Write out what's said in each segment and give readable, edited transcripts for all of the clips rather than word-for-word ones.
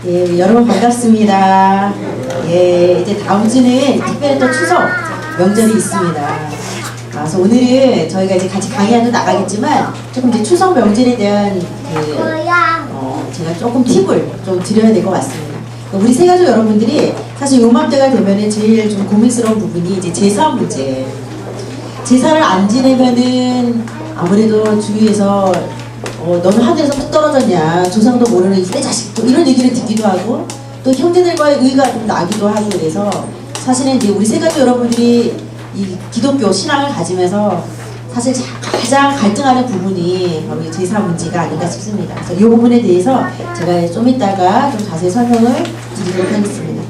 예, 여러분 반갑습니다. 예, 이제 다음 주는 특별히 또 추석 명절이 있습니다. 그래서 오늘은 저희가 이제 같이 강의하도 나가겠지만 조금 이제 추석 명절에 대한 제가 조금 팁을 좀 드려야 될 것 같습니다. 우리 세가족 여러분들이 사실 요맘때가 되면은 제일 좀 고민스러운 부분이 이제 제사 문제. 제사를 안 지내면은 아무래도 주위에서 너는 하늘에서 뚝 떨어졌냐, 조상도 모르는 내 자식, 또 이런 얘기를 듣기도 하고, 또 형제들과의 의가 좀 나기도 하고, 그래서 사실은 이제 우리 세가족 여러분들이 이 기독교 신앙을 가지면서 사실 가장 갈등하는 부분이 바로 제사 문제가 아닌가 싶습니다. 그래서 이 부분에 대해서 제가 좀 이따가 좀 자세히 설명을 드리도록 하겠습니다.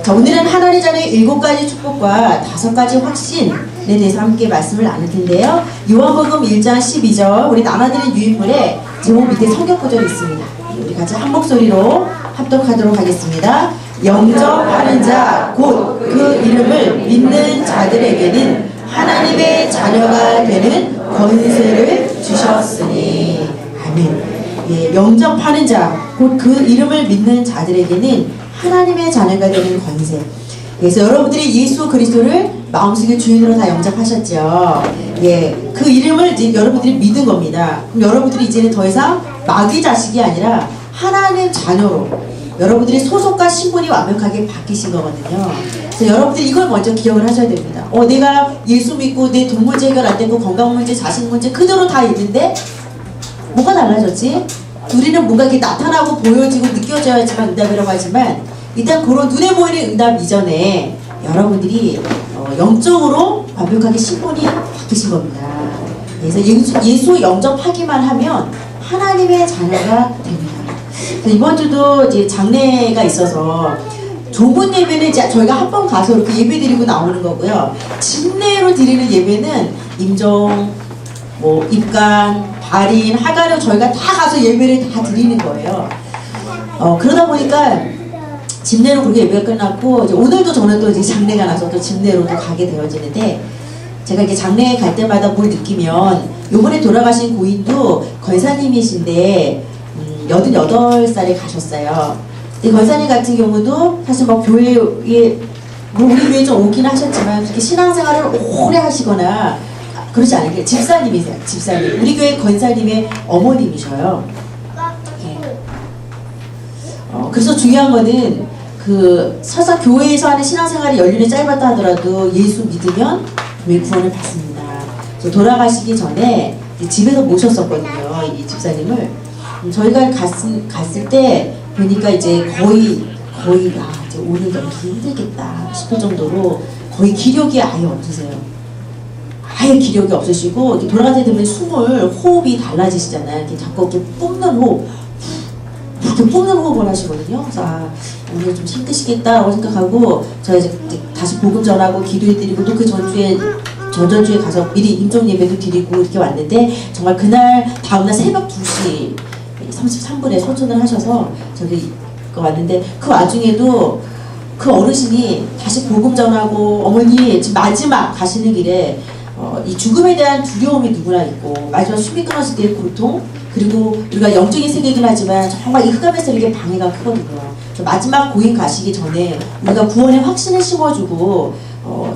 자, 오늘은 하나님 자녀의 7가지 축복과 5가지 확신에 대해서 함께 말씀을 나눌 텐데요. 요한복음 1장 12절 우리 나눠드린 유인물에 제목 밑에 성경 구절이 있습니다. 우리 같이 한 목소리로 합독하도록 하겠습니다. 영접하는 자 곧 그 이름을 믿는 자들에게는 하나님의 자녀가 되는 권세를 주셨으니. 아멘. 예, 영접하는 자 곧 그 이름을 믿는 자들에게는 하나님의 자녀가 되는 권세. 그래서 여러분들이 예수 그리스도를 마음속에 주인으로 다 영접하셨죠. 예, 그 이름을 이제 여러분들이 믿은 겁니다. 그럼 여러분들이 이제는 더 이상 마귀 자식이 아니라 하나님 자녀로 여러분들이 소속과 신분이 완벽하게 바뀌신 거거든요. 그래서 여러분들이 이걸 먼저 기억을 하셔야 됩니다. 내가 예수 믿고 내 돈 문제 해결 안 되고 건강 문제, 자식 문제 그대로 다 있는데 뭐가 달라졌지? 우리는 뭔가 이렇게 나타나고 보여지고 느껴져야지만 응답이라고 하지만 일단 그런 눈에 보이는 응답 이전에 여러분들이 영적으로 완벽하게 신분이 바뀌신 겁니다. 그래서 예수 영접하기만 하면 하나님의 자녀가 됩니다. 이번 주도 이제 장례가 있어서 좁은 예배는 이제 저희가 한 번 가서 이렇게 예배 드리고 나오는 거고요. 집례로 드리는 예배는 임종, 입간, 발인, 하가로 저희가 다 가서 예배를 다 드리는 거예요. 그러다 보니까 집례로 그렇게 예배가 끝났고 이제 오늘도 저는 또 이제 장례가 나서 또 집례로 또 가게 되어지는데 제가 이렇게 장례에 갈 때마다 뭘 느끼면 요번에 돌아가신 고인도 권사님이신데 88살에 가셨어요. 근데 권사님 같은 경우도 사실 뭐 교회에 우리 교회 좀 오긴 하셨지만 그렇게 신앙생활을 오래 하시거나 그러지 않은 게 집사님이세요. 집사님. 우리 교회 권사님의 어머님이셔요. 예. 그래서 중요한 거는 설사 교회에서 하는 신앙생활이 연륜이 짧았다 하더라도 예수 믿으면 교회 구원을 받습니다. 돌아가시기 전에 집에서 모셨었거든요. 이 집사님을. 저희가 갔을 때 보니까 이제 거의 이제 오늘 너무 힘들겠다 싶을 정도로 거의 기력이 아예 없으세요. 아예 기력이 없으시고 이렇게 돌아가게 되면 호흡이 달라지시잖아요. 이렇게 자꾸 이렇게 뿜는 호흡, 이렇게 뿜는 호흡을 하시거든요. 그래서 오늘 좀 힘드시겠다라고 생각하고 저희 이제 다시 복음 전하고 기도해드리고 또 그 전주에 가서 미리 임종 예배도 드리고 이렇게 왔는데 정말 그날 다음날 새벽 2시 33분에 소천을 하셔서 저기 왔는데 그 와중에도 그 어르신이 다시 복음 전하고 어머니 지금 마지막 가시는 길에 이 죽음에 대한 두려움이 누구나 있고 마지막 숨이 끊어질 때의 고통 그리고 우리가 영적인 세계이긴 하지만 정말 이 흑암에서 이게 방해가 크거든요. 마지막 고인 가시기 전에 우리가 구원의 확신을 심어주고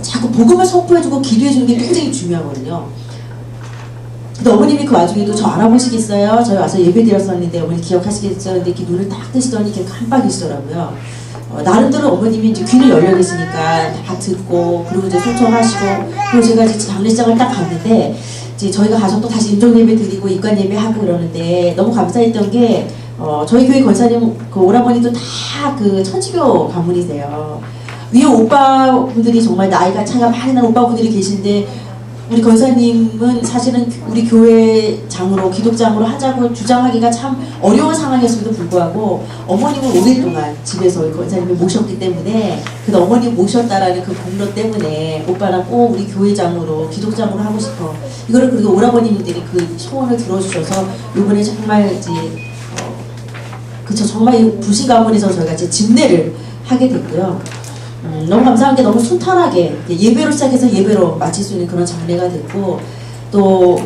자꾸 복음을 선포해주고 기도해주는 게 굉장히 중요하거든요. 근데 어머님이 그 와중에도 저 알아보시겠어요? 저희 와서 예배 드렸었는데 어머니 기억하시겠어요? 근데 이렇게 눈을 딱 뜨시더니 이렇게 깜빡이시더라고요. 나름대로 어머님이 이제 귀를 열려 계시니까 다 듣고 그리고 이제 소청하시고 그리고 제가 이제 장례식장을 딱 갔는데 이제 저희가 가서 또 다시 임종 예배 드리고 입관 예배 하고 그러는데 너무 감사했던 게 저희 교회 권사님 그 오라버니도 다 그 천주교 가문이세요. 위에 오빠분들이 정말 나이가 차이가 많이 나는 오빠분들이 계신데 우리 권사님은 사실은 우리 교회 장으로 기독장으로 하자고 주장하기가 참 어려운 상황이었음에도 불구하고 어머님을 오랫동안 집에서 우리 권사님을 모셨기 때문에 그 어머님 모셨다라는 그 공로 때문에 오빠랑 꼭 우리 교회장으로 기독장으로 하고 싶어 이거를 그리고 오라버님들이 그 소원을 들어주셔서 이번에 정말 이제 그쵸 정말 이 부신 가문에서 저희가 이제 집례를 하게 됐고요. 너무 감사한 게 너무 순탄하게 예배로 시작해서 예배로 마칠 수 있는 그런 장례가 됐고 또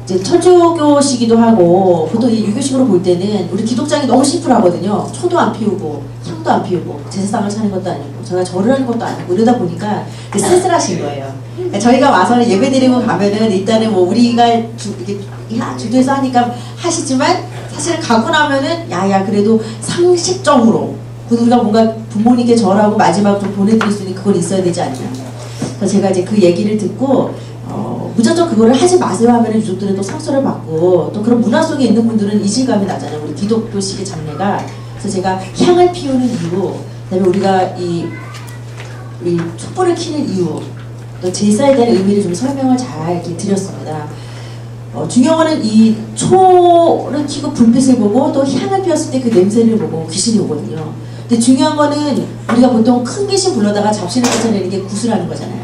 이제 천주교시기도 하고 보통 이 유교식으로 볼 때는 우리 기독장이 너무 심플하거든요. 초도 안 피우고 향도 안 피우고 제사상을 차는 것도 아니고 제가 절을 하는 것도 아니고 이러다 보니까 쓸쓸하신 거예요. 저희가 와서 예배드리고 가면은 일단은 뭐 우리가 이렇게 주도해서 하니까 하시지만 사실 가고 나면은 야야 그래도 상식적으로 우리가 뭔가 부모님께 절하고 마지막 좀 보내드릴 수 있는 그걸 있어야 되지 않냐. 그래서 제가 이제 그 얘기를 듣고 무작정 그거를 하지 마세요 하면 유족들은 또 상처를 받고 또 그런 문화 속에 있는 분들은 이질감이 나잖아요. 우리 기독교식의 장례가. 그래서 제가 향을 피우는 이유, 그다음에 우리가 이 촛불을 켜는 이유, 또 제사에 대한 의미를 좀 설명을 잘 이렇게 드렸습니다. 중요한 거는 이 초를 켜고 불빛을 보고 또 향을 피웠을 때 그 냄새를 보고 귀신이 오거든요. 근데 중요한 거는 우리가 보통 큰 귀신 불러다가 잡신을 쫓아내는 게 구슬하는 거잖아요.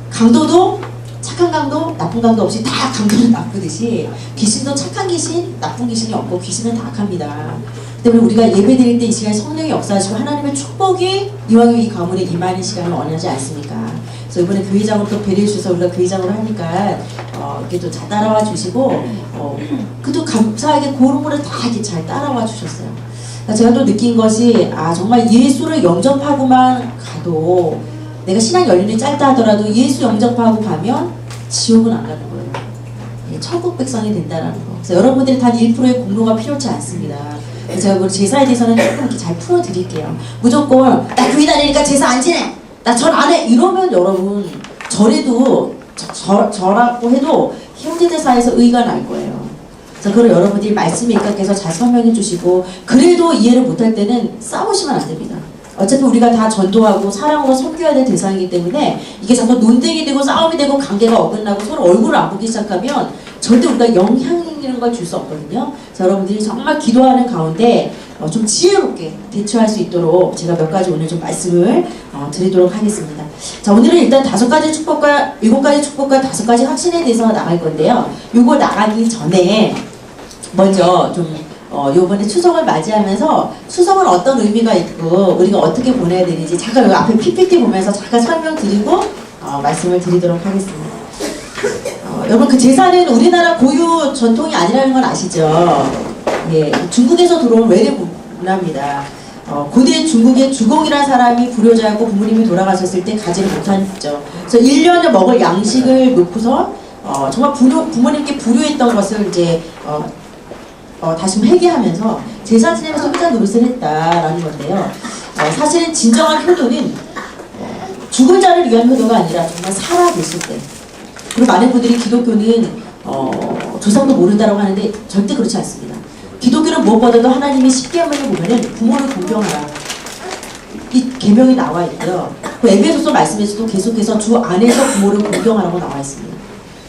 강도도 착한 강도, 나쁜 강도 없이 다 강도는 나쁘듯이 귀신도 착한 귀신, 나쁜 귀신이 없고 귀신은 다 악합니다. 때문에 우리가 예배 드릴 때 이 시간에 성령이 역사하시고 하나님의 축복이 이왕이 이 가문에 임하는 시간을 원하지 않습니까? 그래서 이번에 교회장으로 또 배려해 주셔서 우리가 교회장으로 하니까 이렇게 또 잘 따라와 주시고 그도 감사하게 그런 거를 다 이렇게 잘 따라와 주셨어요. 그러니까 제가 또 느낀 것이 정말 예수를 영접하고만 가도 내가 신앙 연륜이 짧다 하더라도 예수 영접하고 가면 지옥은 안 가는 거예요. 천국 백성이 된다는 거. 그래서 여러분들이 단 1%의 공로가 필요치 않습니다. 제가 그 제사에 대해서는 조금 이렇게 잘 풀어드릴게요. 무조건 나 교회 다니니까 제사 안 지내, 나 절 안 해 이러면 여러분 절에도 절하고 해도 형제들 사이에서 의가 날 거예요. 그래서 그걸 여러분들이 말씀에 입각해서 잘 설명해 주시고 그래도 이해를 못할 때는 싸우시면 안 됩니다. 어차피 우리가 다 전도하고 사랑으로 섬겨야 될 대상이기 때문에 이게 자꾸 논쟁이 되고 싸움이 되고 관계가 어긋나고 서로 얼굴을 안 보기 시작하면 절대 우리가 영향이라는 걸 줄 수 없거든요. 그래서 여러분들이 정말 기도하는 가운데 좀 지혜롭게 대처할 수 있도록 제가 몇 가지 오늘 좀 말씀을 드리도록 하겠습니다. 자, 오늘은 일단 5가지 축복과 7가지 축복과 5가지 확신에 대해서 나갈 건데요. 요거 나가기 전에 먼저 좀 요번에 추석을 맞이하면서 추석은 어떤 의미가 있고 우리가 어떻게 보내야 되는지 잠깐 여기 앞에 PPT 보면서 잠깐 설명드리고 말씀을 드리도록 하겠습니다. 여러분 그 제사는 우리나라 고유 전통이 아니라는 건 아시죠? 예, 중국에서 들어온 외래 문화입니다. 고대 중국의 주공이라는 사람이 불효자였고 부모님이 돌아가셨을 때 가지를 못했죠. 그래서 1년에 먹을 양식을 놓고서 정말 부모님께 불효했던 것을 이제 다시 회개하면서 제사 지내면서 혼자 노릇을 했다라는 건데요. 사실은 진정한 효도는 죽은 자를 위한 효도가 아니라 정말 살아계실 때. 그리고 많은 분들이 기독교는 조상도 모른다라고 하는데 절대 그렇지 않습니다. 기독교는 무엇보다도 하나님의 10계명을 보면은 부모를 공경하라. 이 계명이 나와 있고요. 그 에베소서 말씀에서도 계속해서 주 안에서 부모를 공경하라고 나와 있습니다.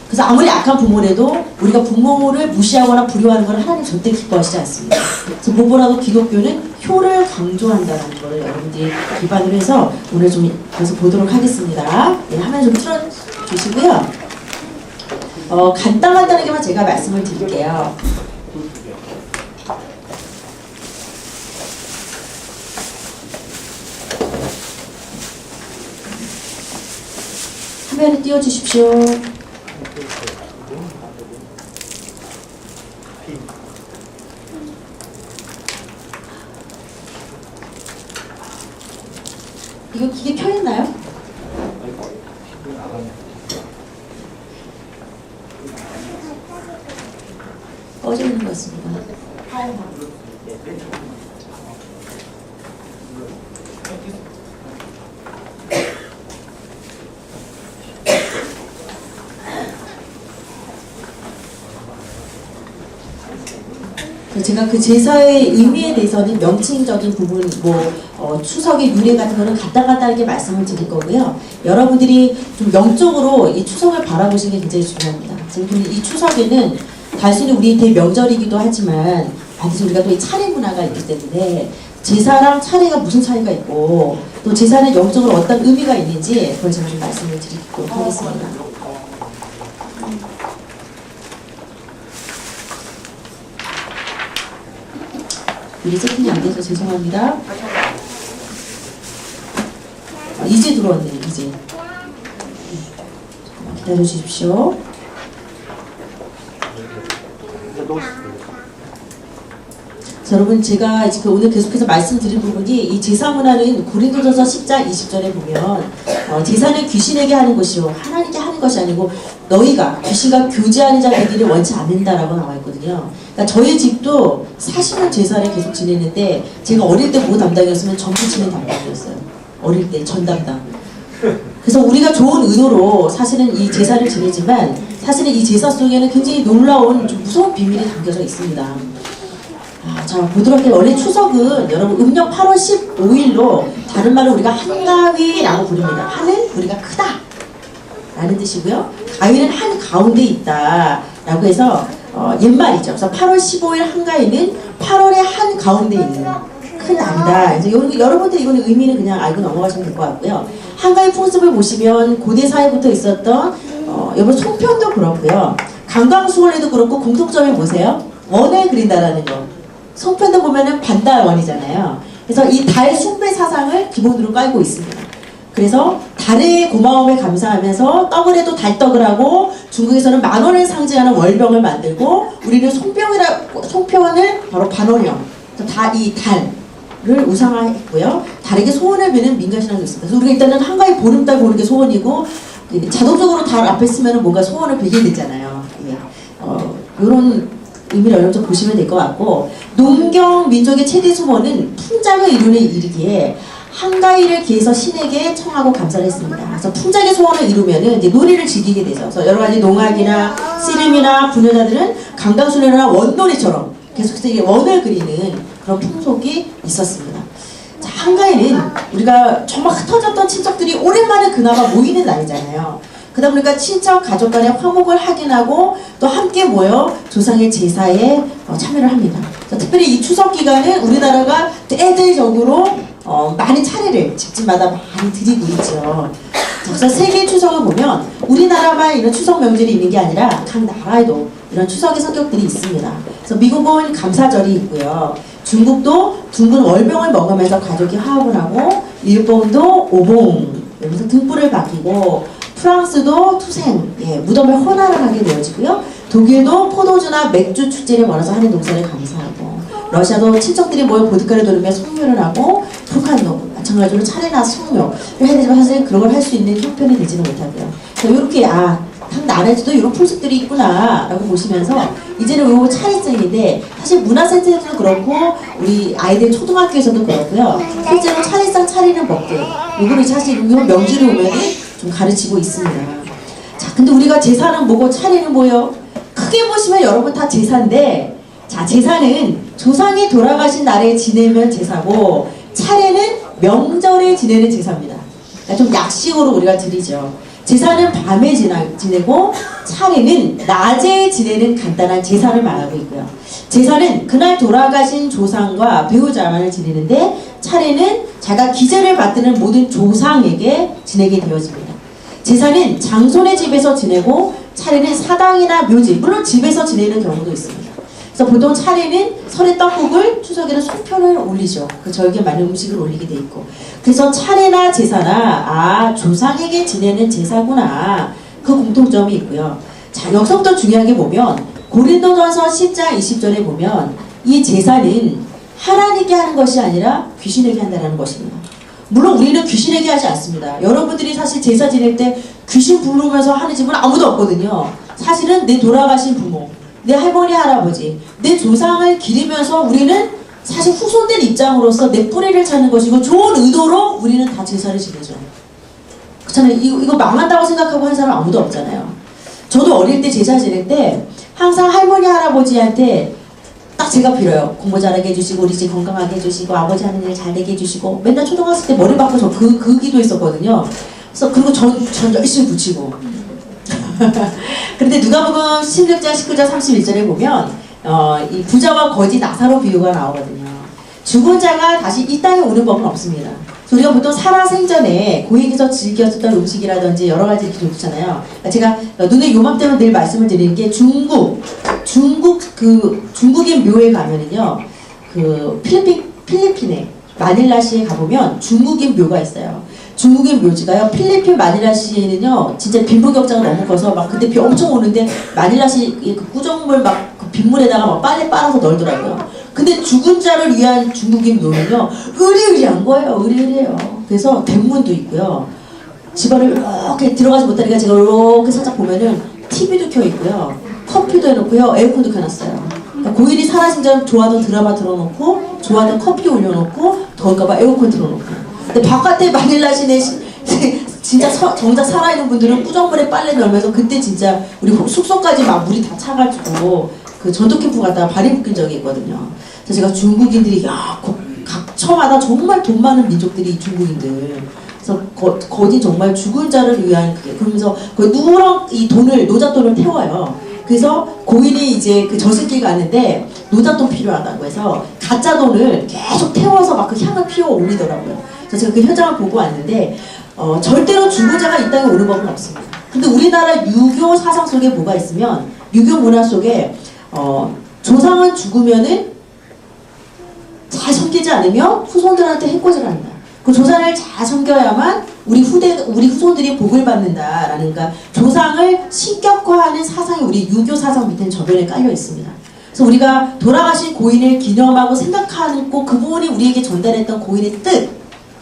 그래서 아무리 악한 부모라도 우리가 부모를 무시하거나 불효하는 걸 하나님 절대 기뻐하시지 않습니다. 그래서 무엇보다도 기독교는 효를 강조한다는 걸 여러분들이 기반으로 해서 오늘 좀 그래서 보도록 하겠습니다. 네, 화면 좀 틀어주시고요. 간단하게만 제가 말씀을 드릴게요. 화면을 띄워주십시오. 이거 기계 켜있나요? 꺼져 있는 것 같습니다. 제가 그 제사의 의미에 대해서는 명칭적인 부분, 추석의 유래 같은 거는 간단하게 말씀을 드릴 거고요. 여러분들이 좀 영적으로 이 추석을 바라보시는 게 굉장히 중요합니다. 지금 이 추석에는 단순히 우리 대명절이기도 하지만 반드시 우리가 또 이 차례 문화가 있기 때문에 제사랑 차례가 무슨 차이가 있고 또 제사는 영적으로 어떤 의미가 있는지 그걸 제가 좀 말씀을 드리도록 하겠습니다. 미리 세팅이 안 돼서 죄송합니다. 이제 들어왔네요. 이제. 기다려 주십시오. 여러분 제가 지금 오늘 계속해서 말씀드린 부분이 이 제사 문화는 고린도전서 10장 20절에 보면 제사는 귀신에게 하는 것이요 하나님께 하는 것이 아니고 너희가 귀신과 교제하는 자 되기를 원치 않는다라고 나와 있거든요. 그러니까 저희 집도 40년 제사를 계속 지내는데 제가 어릴 때 뭐 담당이었으면 전부 치는 담당이었어요. 어릴 때 전 담당. 그래서 우리가 좋은 의도로 사실은 이 제사를 지내지만 사실은 이 제사 속에는 굉장히 놀라운 좀 무서운 비밀이 담겨져 있습니다. 자, 보도록 할게요. 원래 추석은 여러분 음력 8월 15일로 다른 말로 우리가 한가위라고 부릅니다. 한은 우리가 크다 라는 뜻이고요. 가위는 한 가운데 있다 라고 해서 옛말이죠. 그래서 8월 15일 한가위는 8월의 한 가운데 있는 큰 날이다. 그래서 여러분들 이거는 의미는 그냥 알고 넘어가시면 될 것 같고요. 한가위 풍습을 보시면 고대 사회부터 있었던 여러분 송편도 그렇고요. 강강수월래도 그렇고 공통점이 뭐세요? 원을 그린다라는 거. 송편도 보면은 반달원이잖아요. 그래서 이 달 숭배 사상을 기본으로 깔고 있습니다. 그래서 달의 고마움에 감사하면서 떡을 해도 달떡을 하고 중국에서는 만원을 상징하는 월병을 만들고 우리는 송편을 바로 반월형. 이 달을 우상화했고요. 달에게 소원을 비는 민간신앙도 있습니다. 그래서 우리가 일단은 한가위 보름달 보는 게 소원이고 자동적으로 달 앞에 쓰면 뭔가 소원을 빌게 되잖아요. 이런 의미를 여러분 보시면 될 것 같고 농경 민족의 최대 수모는 풍작의 이룬에 이르기에 한가위를 기해서 신에게 청하고 감사를 했습니다. 그래서 풍작의 소원을 이루면은 이제 놀이를 즐기게 되죠. 그래서 여러 가지 농악이나 씨름이나 부녀자들은 강강술래나 원놀이처럼 계속해서 이게 원을 그리는 그런 풍속이 있었습니다. 자, 한가위는 우리가 정말 흩어졌던 친척들이 오랜만에 그나마 모이는 날이잖아요. 그러다 보니까 친척 가족 간의 화목을 확인하고 또 함께 모여 조상의 제사에 참여를 합니다. 특별히 이 추석 기간은 우리나라가 대대적으로 많은 차례를 집집마다 많이 드리고 있죠. 그래서 세계 추석을 보면 우리나라만 이런 추석 명절이 있는 게 아니라 각 나라에도 이런 추석의 성격들이 있습니다. 그래서 미국은 감사절이 있고요. 중국도 둥근 월병을 먹으면서 가족이 화합을 하고 일본도 오봉, 여기서 등불을 바뀌고 프랑스도 투생, 무덤을 헌화를 하게 되어지고요. 독일도 포도주나 맥주 축제를 벌여서 하는 농사를 감사하고 러시아도 친척들이 모여 보드카를 돌리며 성묘를 하고 북한도 마찬가지로 차례나 성묘를 해야 되지만 사실 그런 걸 할 수 있는 형편이 되지는 못하고요. 이렇게 각 나라에도 이런 풍습들이 있구나 라고 보시면서 이제는 요 차례상인데 사실 문화센터에서도 그렇고 우리 아이들 초등학교에서도 그렇고요. 실제로 차례상 차리는 법들 이거를 사실 요 명절이 오면 좀 가르치고 있습니다. 자, 근데 우리가 제사는 뭐고 차례는 뭐예요? 크게 보시면 여러분 다 제사인데 자, 제사는 조상이 돌아가신 날에 지내면 제사고 차례는 명절에 지내는 제사입니다. 그러니까 좀 약식으로 우리가 드리죠. 제사는 밤에 지내고 차례는 낮에 지내는 간단한 제사를 말하고 있고요. 제사는 그날 돌아가신 조상과 배우자만을 지내는데 차례는 자가 기재를 받드는 모든 조상에게 지내게 되어집니다. 제사는 장손의 집에서 지내고 차례는 사당이나 묘지, 물론 집에서 지내는 경우도 있습니다. 그래서 보통 차례는 설에 떡국을, 추석에는 송편을 올리죠. 그 저에게 맞는 음식을 올리게 돼 있고. 그래서 차례나 제사나 조상에게 지내는 제사구나. 그 공통점이 있고요. 자, 여기서부터 중요한 게 보면 고린도전서 10장 20절에 보면 이 제사는 하나님께 하는 것이 아니라 귀신에게 한다는 것입니다. 물론 우리는 귀신에게 하지 않습니다. 여러분들이 사실 제사 지낼 때 귀신 부르면서 하는 집은 아무도 없거든요. 사실은 내 돌아가신 부모, 내 할머니, 할아버지, 내 조상을 기리면서 우리는 사실 후손된 입장으로서 내 뿌리를 찾는 것이고 좋은 의도로 우리는 다 제사를 지내죠. 그렇잖아요. 이거 망한다고 생각하고 하는 사람 아무도 없잖아요. 저도 어릴 때 제사 지낼 때 항상 할머니, 할아버지한테 딱 제가 빌어요. 공부 잘하게 해주시고 우리 집 건강하게 해주시고 아버지 하는 일 잘 되게 해주시고 맨날 초등학생 때 머리 박고 저 그 기도했었거든요. 그래서 그리고 전 열심히 붙이고 그런데 누가복음 16장 19절 31절에 보면 이 부자와 거지 나사로 비유가 나오거든요. 죽은 자가 다시 이 땅에 오는 법은 없습니다. 우리가 보통 살아생전에 고액에서 즐겼었던 음식이라든지 여러 가지 기록잖아요. 제가 눈에 요맘때만 늘 말씀을 드리는 게 중국인 묘에 가면은요, 그 필리핀에 마닐라시에 가보면 중국인 묘가 있어요. 중국인 묘지가요, 필리핀 마닐라시에는요, 진짜 빈부격차가 너무 커서 막 그때 비 엄청 오는데 마닐라시 그 구정물 막 그 빗물에다가 막 빨래 빨아서 널더라고요. 근데 죽은 자를 위한 중국인 묘는요, 으리으리한 거예요. 으리으리해요. 그래서 대문도 있고요. 집안을 이렇게 들어가지 못하니까 제가 이렇게 살짝 보면은 TV도 켜 있고요. 커피도 해놓고요. 에어컨도 켜놨어요. 그러니까 고인이 살아신 전 좋아하던 드라마 틀어놓고, 좋아하던 커피 올려놓고, 더울까봐 에어컨 틀어놓고. 근데 바깥에 마닐라 시내 진짜 정작 살아있는 분들은 꾸정물에 빨래 널면서 그때 진짜 우리 숙소까지 막 물이 다 차가지고 그 전투 캠프 갔다가 발이 묶인 적이 있거든요. 그래서 제가 중국인들이 각 처마다 정말 돈 많은 민족들이 중국인들. 그래서 거기 정말 죽은 자를 위한 그게 그러면서 그 누런 이 돈을 노잣돈을 태워요. 그래서 고인이 이제 그 저승길 가는데 노잣돈 필요하다고 해서 가짜 돈을 계속 태워서 막 그 향을 피워 올리더라고요. 그래서 제가 그 현장을 보고 왔는데 절대로 죽은 자가 이 땅에 오는 법은 없습니다. 근데 우리나라 유교 사상 속에 뭐가 있으면 유교 문화 속에 조상은 죽으면은 잘 섬기지 않으면 후손들한테 해코지를 한다. 그 조상을 잘 섬겨야만 우리 후손들이 복을 받는다라는, 그러니까 조상을 신격화하는 사상이 우리 유교 사상 밑에는 저변에 깔려 있습니다. 그래서 우리가 돌아가신 고인을 기념하고 생각하는 꼭 그 부분이 우리에게 전달했던 고인의 뜻,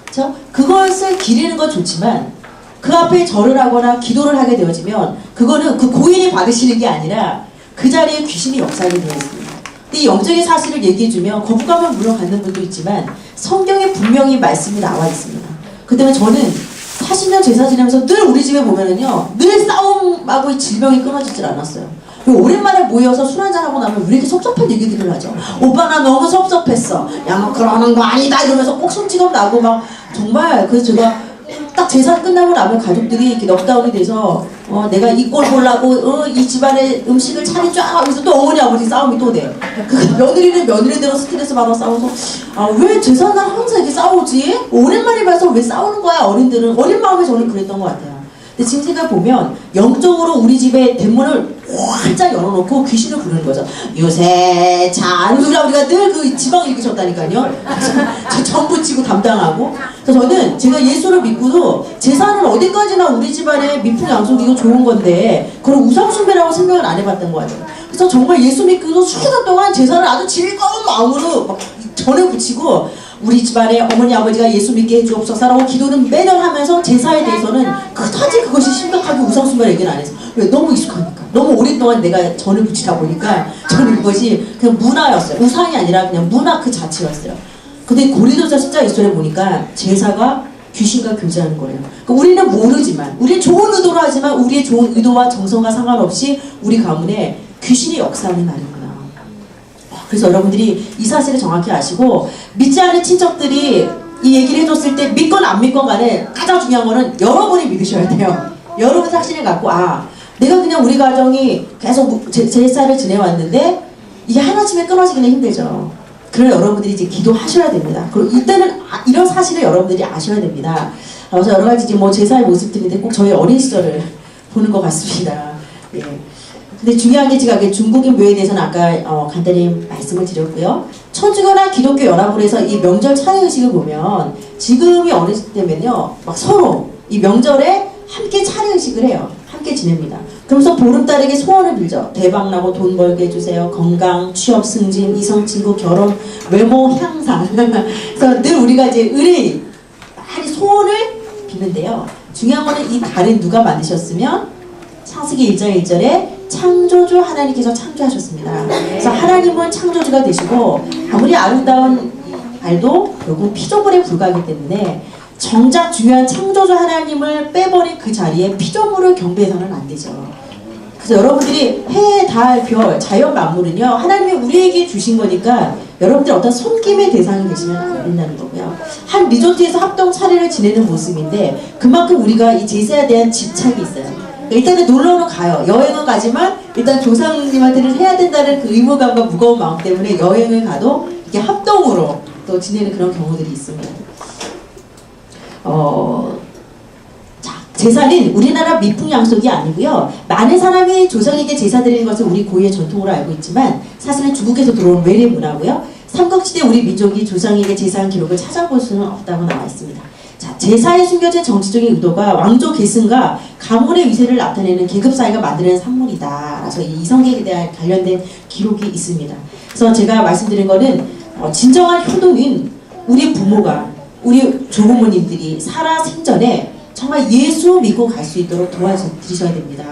그렇죠? 그것을 기리는 건 좋지만 그 앞에 절을 하거나 기도를 하게 되어지면 그거는 그 고인이 받으시는 게 아니라 그 자리에 귀신이 역사하게 되어 있습니다. 이 영적인 사실을 얘기해주면 거부감을 물론 갖는 분도 있지만 성경에 분명히 말씀이 나와 있습니다. 그 때문에 저는 40년 제사 지내면서 늘 우리 집에 보면은요, 늘 싸움하고 질병이 끊어지질 않았어요. 오랜만에 모여서 술 한잔하고 나면 왜 이렇게 섭섭한 얘기들을 하죠? 오빠 나 너무 섭섭했어. 야 너 그러는 거 아니다 이러면서 꼭 손찌검 나고 막 정말. 그래서 제가 딱 제사 끝나고 나면 가족들이 이렇게 넉다운이 돼서 내가 이 꼴 보려고 이 집안의 음식을 차린 줄 알아. 그래서 또 어머니 아버지 싸움이 또 돼. 그 며느리는 며느리대로 스트레스 받아 싸워서 왜 제사날 항상 이렇게 싸우지? 오랜만에 봐서 왜 싸우는 거야? 어린들은 어린 마음에 저는 그랬던 것 같아요. 근데 지금 생각해보면 영적으로 우리 집에 대문을 활짝 열어놓고 귀신을 부르는 거죠. 요새 자 우리가 늘 그 지방 읽으셨다니까요. 전 붙이고 담당하고. 그래서 저는 제가 예수를 믿고도 제사는 어디까지나 우리 집안의 미풍양속이고 좋은 건데 그걸 우상숭배라고 생각을 안 해봤던 것 같아요. 그래서 정말 예수 믿고도 수시간 동안 제사를 아주 즐거운 마음으로 막 전에 붙이고 우리 집안에 어머니 아버지가 예수 믿게 해주옵소서라고 기도는 매년 하면서 제사에 대해서는 그다지 그것이 심각하게 우상숭배를 얘기는 안 해서. 왜? 너무 익숙하니까. 너무 오랫동안 내가 전을 붙이다 보니까 저는 그것이 그냥 문화였어요. 우상이 아니라 그냥 문화 그 자체였어요. 근데 고린도서 10장 2절에 보니까 제사가 귀신과 교제하는 거예요. 그러니까 우리는 모르지만, 우리는 좋은 의도로 하지만 우리의 좋은 의도와 정성과 상관없이 우리 가문에 귀신이 역사하는 날이구나. 그래서 여러분들이 이 사실을 정확히 아시고, 믿지 않은 친척들이 이 얘기를 해줬을 때 믿건 안 믿건 간에 가장 중요한 거는 여러분이 믿으셔야 돼요. 여러분 확신을 갖고 내가 그냥 우리 가정이 계속 제사를 지내왔는데 이게 하나쯤에 끊어지기는 힘들죠. 그러나 여러분들이 이제 기도하셔야 됩니다. 그리고 일단은 이런 사실을 여러분들이 아셔야 됩니다. 그래서 여러 가지 뭐 제사의 모습들인데 꼭 저희 어린 시절을 보는 것 같습니다. 예. 근데 중요한 게 제가 중국인 묘에 대해서는 아까 간단히 말씀을 드렸고요. 천주교나 기독교 연합으로 해서 이 명절 차례 의식을 보면 지금이 어느 때면요, 막 서로 이 명절에 함께 차례 의식을 해요. 함께 지냅니다. 그러면서 보름달에게 소원을 빌죠. 대박나고 돈 벌게 해주세요. 건강, 취업 승진, 이성 친구 결혼, 외모 향상. 그래서 늘 우리가 이제 의뢰 많이 소원을 비는데요. 중요한 거는 이 달을 누가 만드셨으면 창세기 1장 1절에 창조주 하나님께서 창조하셨습니다. 그래서 하나님은 창조주가 되시고 아무리 아름다운 달도 결국 피조물에 불과하기 때문에 정작 중요한 창조주 하나님을 빼버린 그 자리에 피조물을 경배해서는 안 되죠. 그래서 여러분들이 해, 달, 별, 자연 만물은요, 하나님이 우리에게 주신 거니까 여러분들이 어떤 섬김의 대상이 되시면 안 된다는 거고요. 한 리조트에서 합동 차례를 지내는 모습인데 그만큼 우리가 이 제사에 대한 집착이 있어요. 일단은 놀러는 가요. 여행은 가지만 일단 조상님한테는 해야 된다는 그 의무감과 무거운 마음 때문에 여행을 가도 이게 합동으로 또 지내는 그런 경우들이 있습니다. 자, 제사는 우리나라 미풍양속이 아니고요. 많은 사람이 조상에게 제사 드리는 것을 우리 고유의 전통으로 알고 있지만 사실은 중국에서 들어온 외래 문화고요. 삼국시대 우리 민족이 조상에게 제사한 기록을 찾아볼 수는 없다고 나와 있습니다. 자, 제사에 숨겨진 정치적인 의도가 왕조 계승과 가문의 위세를 나타내는 계급 사회가 만드는 산물이다. 라서 이 이성계에 대한 관련된 기록이 있습니다. 그래서 제가 말씀드린 거는 진정한 효도는 우리 부모가, 우리 조부모님들이 살아 생전에 정말 예수 믿고 갈 수 있도록 도와드리셔야 됩니다.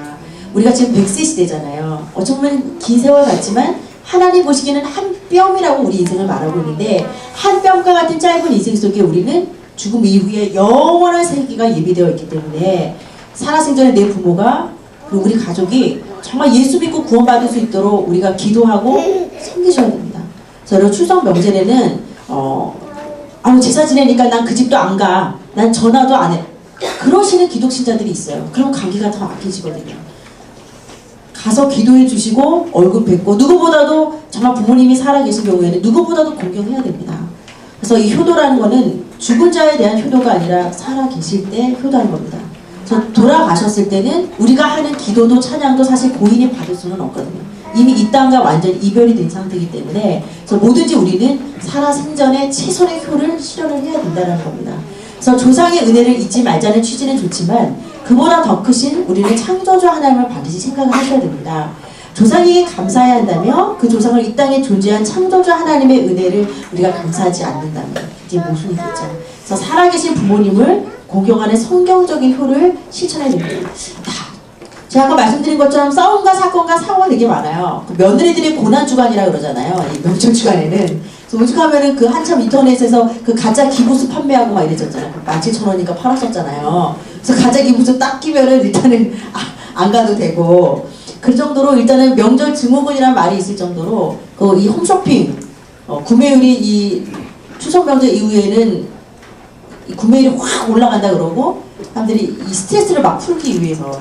우리가 지금 100세 시대잖아요. 정말 긴 세월 같지만 하나님 보시기에는 한 뼘이라고 우리 인생을 말하고 있는데, 한 뼘과 같은 짧은 인생 속에 우리는 죽음 이후에 영원한 세계가 예비되어 있기 때문에 살아생전에 내 부모가, 그리고 우리 가족이 정말 예수 믿고 구원받을 수 있도록 우리가 기도하고 섬기셔야 됩니다. 그래서 추석 명절에는 제사 지내니까 난 그 집도 안 가, 난 전화도 안 해, 그러시는 기독신자들이 있어요. 그럼 가기가 더 막히시거든요. 가서 기도해 주시고 얼굴 뵙고, 누구보다도 정말 부모님이 살아계신 경우에는 누구보다도 공경해야 됩니다. 그래서 이 효도라는 거는 죽은 자에 대한 효도가 아니라 살아계실 때 효도하는 겁니다. 그래서 돌아가셨을 때는 우리가 하는 기도도 찬양도 사실 고인이 받을 수는 없거든요. 이미 이 땅과 완전히 이별이 된 상태이기 때문에, 그래서 뭐든지 우리는 살아생전에 최선의 효를 실현을 해야 된다는 겁니다. 그래서 조상의 은혜를 잊지 말자는 취지는 좋지만, 그보다 더 크신 우리는 창조주 하나님을 반드시 생각을 하셔야 됩니다. 조상에게 감사해야 한다며 그 조상을 이 땅에 존재한 창조주 하나님의 은혜를 우리가 감사하지 않는다면 이제 모순이겠죠. 그래서 살아계신 부모님을 공경하는 성경적인 효를 실천해야 됩니다. 제가 아까 말씀드린 것처럼 싸움과 사건과 사고가 되게 많아요. 그 며느리들의 고난주간이라 그러잖아요. 이 명절주간에는. 그래서 오죽하면은 그 한참 인터넷에서 그 가짜 기부수 판매하고 막 이랬잖아요. 17,000원이니까 팔았었잖아요. 그래서 가짜 기부수 딱 끼면은 일단은 안 가도 되고, 그 정도로 일단은 명절 증후군이라는 말이 있을 정도로 이 홈쇼핑 구매율이 이 추석 명절 이후에는 이 구매율이 확 올라간다 그러고, 사람들이 이 스트레스를 막 풀기 위해서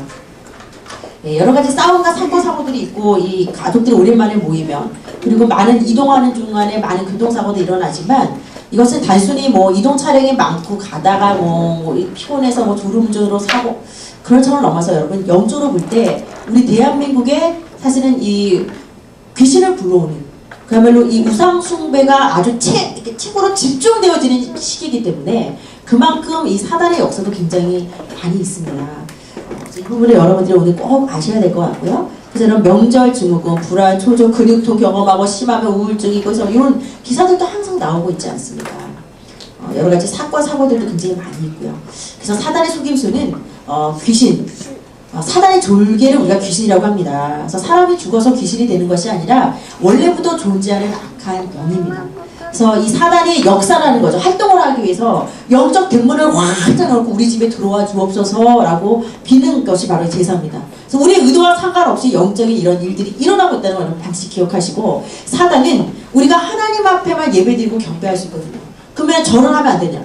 여러 가지 싸움과 사고들이 있고, 이 가족들이 오랜만에 모이면, 그리고 많은 이동하는 중간에 많은 교통사고도 일어나지만, 이것은 단순히 뭐 이동 차량이 많고 가다가 뭐 피곤해서 뭐 졸음운전으로 사고, 그런 점을 넘어서 여러분 영적으로 볼 때 우리 대한민국에 사실은 이 귀신을 불러오는, 그야말로 이 우상 숭배가 아주 최고로 집중되어지는 시기이기 때문에 그만큼 이 사단의 역사도 굉장히 많이 있습니다. 이 부분을 여러분들이 오늘 꼭 아셔야 될 것 같고요. 그래서 이런 명절 증후군, 불안, 초조, 근육통 경험하고 심하면 우울증이고, 그래서 이런 기사들도 항상 나오고 있지 않습니까? 여러 가지 사고들도 굉장히 많이 있고요. 그래서 사단의 속임수는 귀신, 사단의 졸개를 우리가 귀신이라고 합니다. 그래서 사람이 죽어서 귀신이 되는 것이 아니라 원래부터 존재하는 악한 영입니다. 그래서 이 사단의 역사라는 거죠. 활동을 하기 위해서 영적 대문을 활짝 열고 우리 집에 들어와 주옵소서라고 비는 것이 바로 제사입니다. 그래서 우리의 의도와 상관없이 영적인 이런 일들이 일어나고 있다는 걸 반드시 기억하시고, 사단은 우리가 하나님 앞에만 예배드리고 경배할 수 있거든요. 그러면 절을 하면 안 되냐?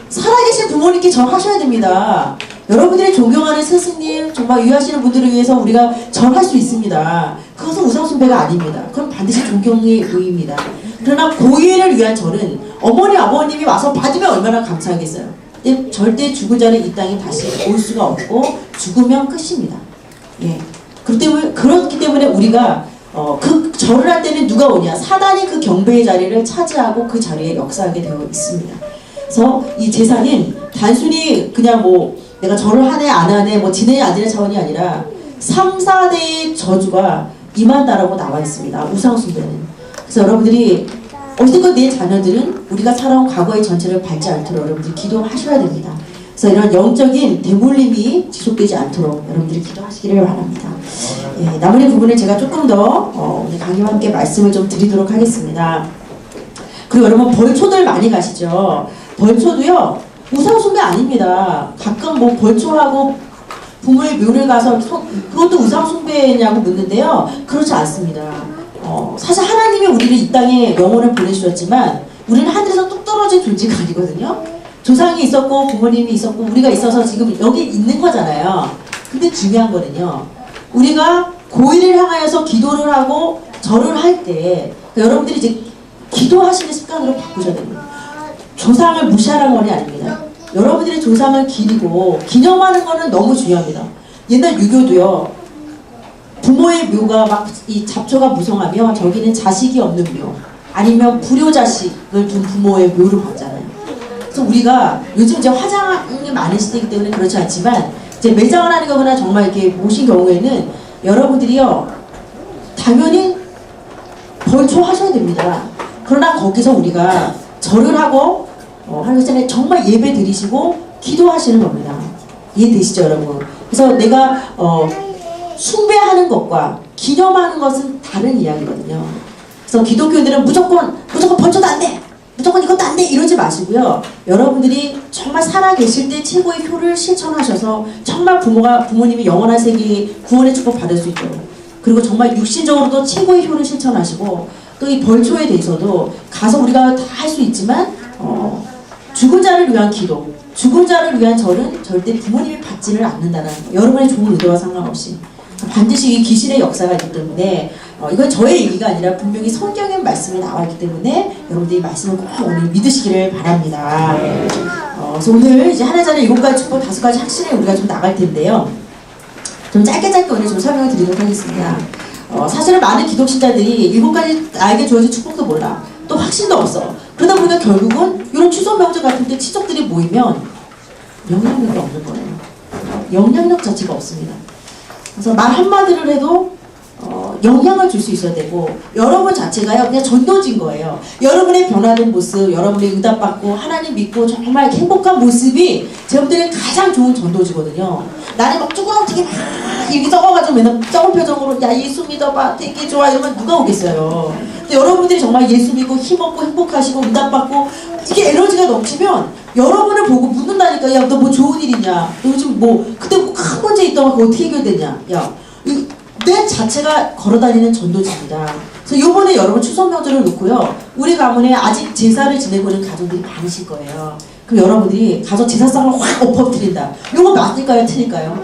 살아계신 부모님께 절하셔야 됩니다. 여러분들이 존경하는 스승님, 정말 유하시는 분들을 위해서 우리가 절할 수 있습니다. 그것은 우상숭배가 아닙니다. 그건 반드시 존경의 의의입니다. 그러나 고인을 위한 절은 어머니 아버님이 와서 받으면 얼마나 감사하겠어요. 근데 절대 죽은 자는 이 땅에 다시 올 수가 없고 죽으면 끝입니다. 그렇기 때문에 우리가 그 절을 할 때는 누가 오냐? 사단이 그 경배의 자리를 차지하고 그 자리에 역사하게 되어 있습니다. 그래서 이 제사는 단순히 그냥 뭐 내가 절을 하네 안 하네 뭐 지내 안 지내 차원이 아니라 3, 4대의 저주가 임한다라고 나와 있습니다. 우상숭배는. 그래서 여러분들이 어쨌든 내 자녀들은 우리가 살아온 과거의 전체를 밟지 않도록 여러분들이 기도하셔야 됩니다. 그래서 이런 영적인 대물림이 지속되지 않도록 여러분들이 기도하시기를 바랍니다. 나머지 부분을 제가 조금 더 오늘 강의와 함께 말씀을 좀 드리도록 하겠습니다. 그리고 여러분 벌초들 많이 가시죠? 벌초도요 우상숭배 아닙니다. 가끔 뭐 벌초하고 부모의 묘를 가서 그것도 우상숭배냐고 묻는데요. 그렇지 않습니다. 사실 하나님이 우리를 이 땅에 영혼을 보내주셨지만 우리는 하늘에서 뚝 떨어진 존재가 아니거든요. 조상이 있었고 부모님이 있었고 우리가 있어서 지금 여기 있는 거잖아요. 근데 중요한 거는요. 우리가 고인을 향하여서 기도를 하고 절을 할 때 여러분들이 이제 기도하시는 습관으로 바꾸셔야 됩니다. 조상을 무시하라는 건 아닙니다. 여러분들이 조상을 기리고 기념하는 거는 너무 중요합니다. 옛날 유교도요. 부모의 묘가 막 이 잡초가 무성하며 저기는 자식이 없는 묘 아니면 불효자식을 둔 부모의 묘를 봤잖아요. 그래서 우리가 요즘 이제 화장이 많은 시대이기 때문에 그렇지 않지만 이제 매장을 하는 거거나 정말 이렇게 모신 경우에는 여러분들이요 당연히 벌초하셔야 됩니다. 그러나 거기서 우리가 절을 하고 하는 전에 정말 예배 드리시고 기도하시는 겁니다. 이해되시죠, 여러분? 그래서 내가 숭배하는 것과 기념하는 것은 다른 이야기거든요. 그래서 기독교인들은 무조건 벌초도 안 돼! 무조건 이것도 안 돼! 이러지 마시고요. 여러분들이 정말 살아계실 때 최고의 효를 실천하셔서 정말 부모님이 영원한 세계 구원의 축복 받을 수 있도록, 그리고 정말 육신적으로도 최고의 효를 실천하시고, 또 이 벌초에 대해서도 가서 우리가 다 할 수 있지만 죽은 자를 위한 기도, 죽은 자를 위한 절은 절대 부모님이 받지를 않는다는 거. 여러분의 좋은 의도와 상관없이 반드시 이 귀신의 역사가 있기 때문에 이건 저의 얘기가 아니라 분명히 성경의 말씀이 나와 있기 때문에 여러분들이 이 말씀을 꼭 오늘 믿으시기를 바랍니다. 그래서 오늘 이제 하나자는 7가지 축복 5가지 확신에 우리가 좀 나갈 텐데요. 좀 짧게 오늘 좀 설명을 드리도록 하겠습니다. 사실은 많은 기독신자들이 7가지 나에게 주어진 축복도 몰라. 또 확신도 없어. 그러다 보니까 결국은 이런 추석 명절 같은 때 친척들이 모이면 영향력이 없는 거예요. 영향력 자체가 없습니다. 그래서 말 한마디를 해도 영향을 줄 수 있어야 되고, 여러분 자체가요 그냥 전도진 거예요. 여러분의 변화된 모습, 여러분의 응답받고 하나님 믿고 정말 행복한 모습이 여러분들의 가장 좋은 전도지거든요. 나는 막 쭈구렁튀기 막 이렇게 썩어가지고 맨날 썩은 표정으로 야 예수 믿어봐 되게 좋아 이러면 누가 오겠어요. 근데 여러분들이 정말 예수 믿고 힘없고 행복하시고 응답받고 이게 에너지가 넘치면 여러분을 보고 묻는다니까. 야 너 뭐 좋은 일 있냐, 너 요즘 뭐 그때 뭐 큰 문제 있다가 그거 어떻게 해결됐냐. 야 내 자체가 걸어다니는 전도지입니다. 그래서 요번에 여러분 추석 명절을 놓고요, 우리 가문에 아직 제사를 지내고 있는 가족들이 많으실 거예요. 그럼 여러분들이 가족 제사상을 확 엎어뜨린다. 요거 맞을까요, 틀릴까요?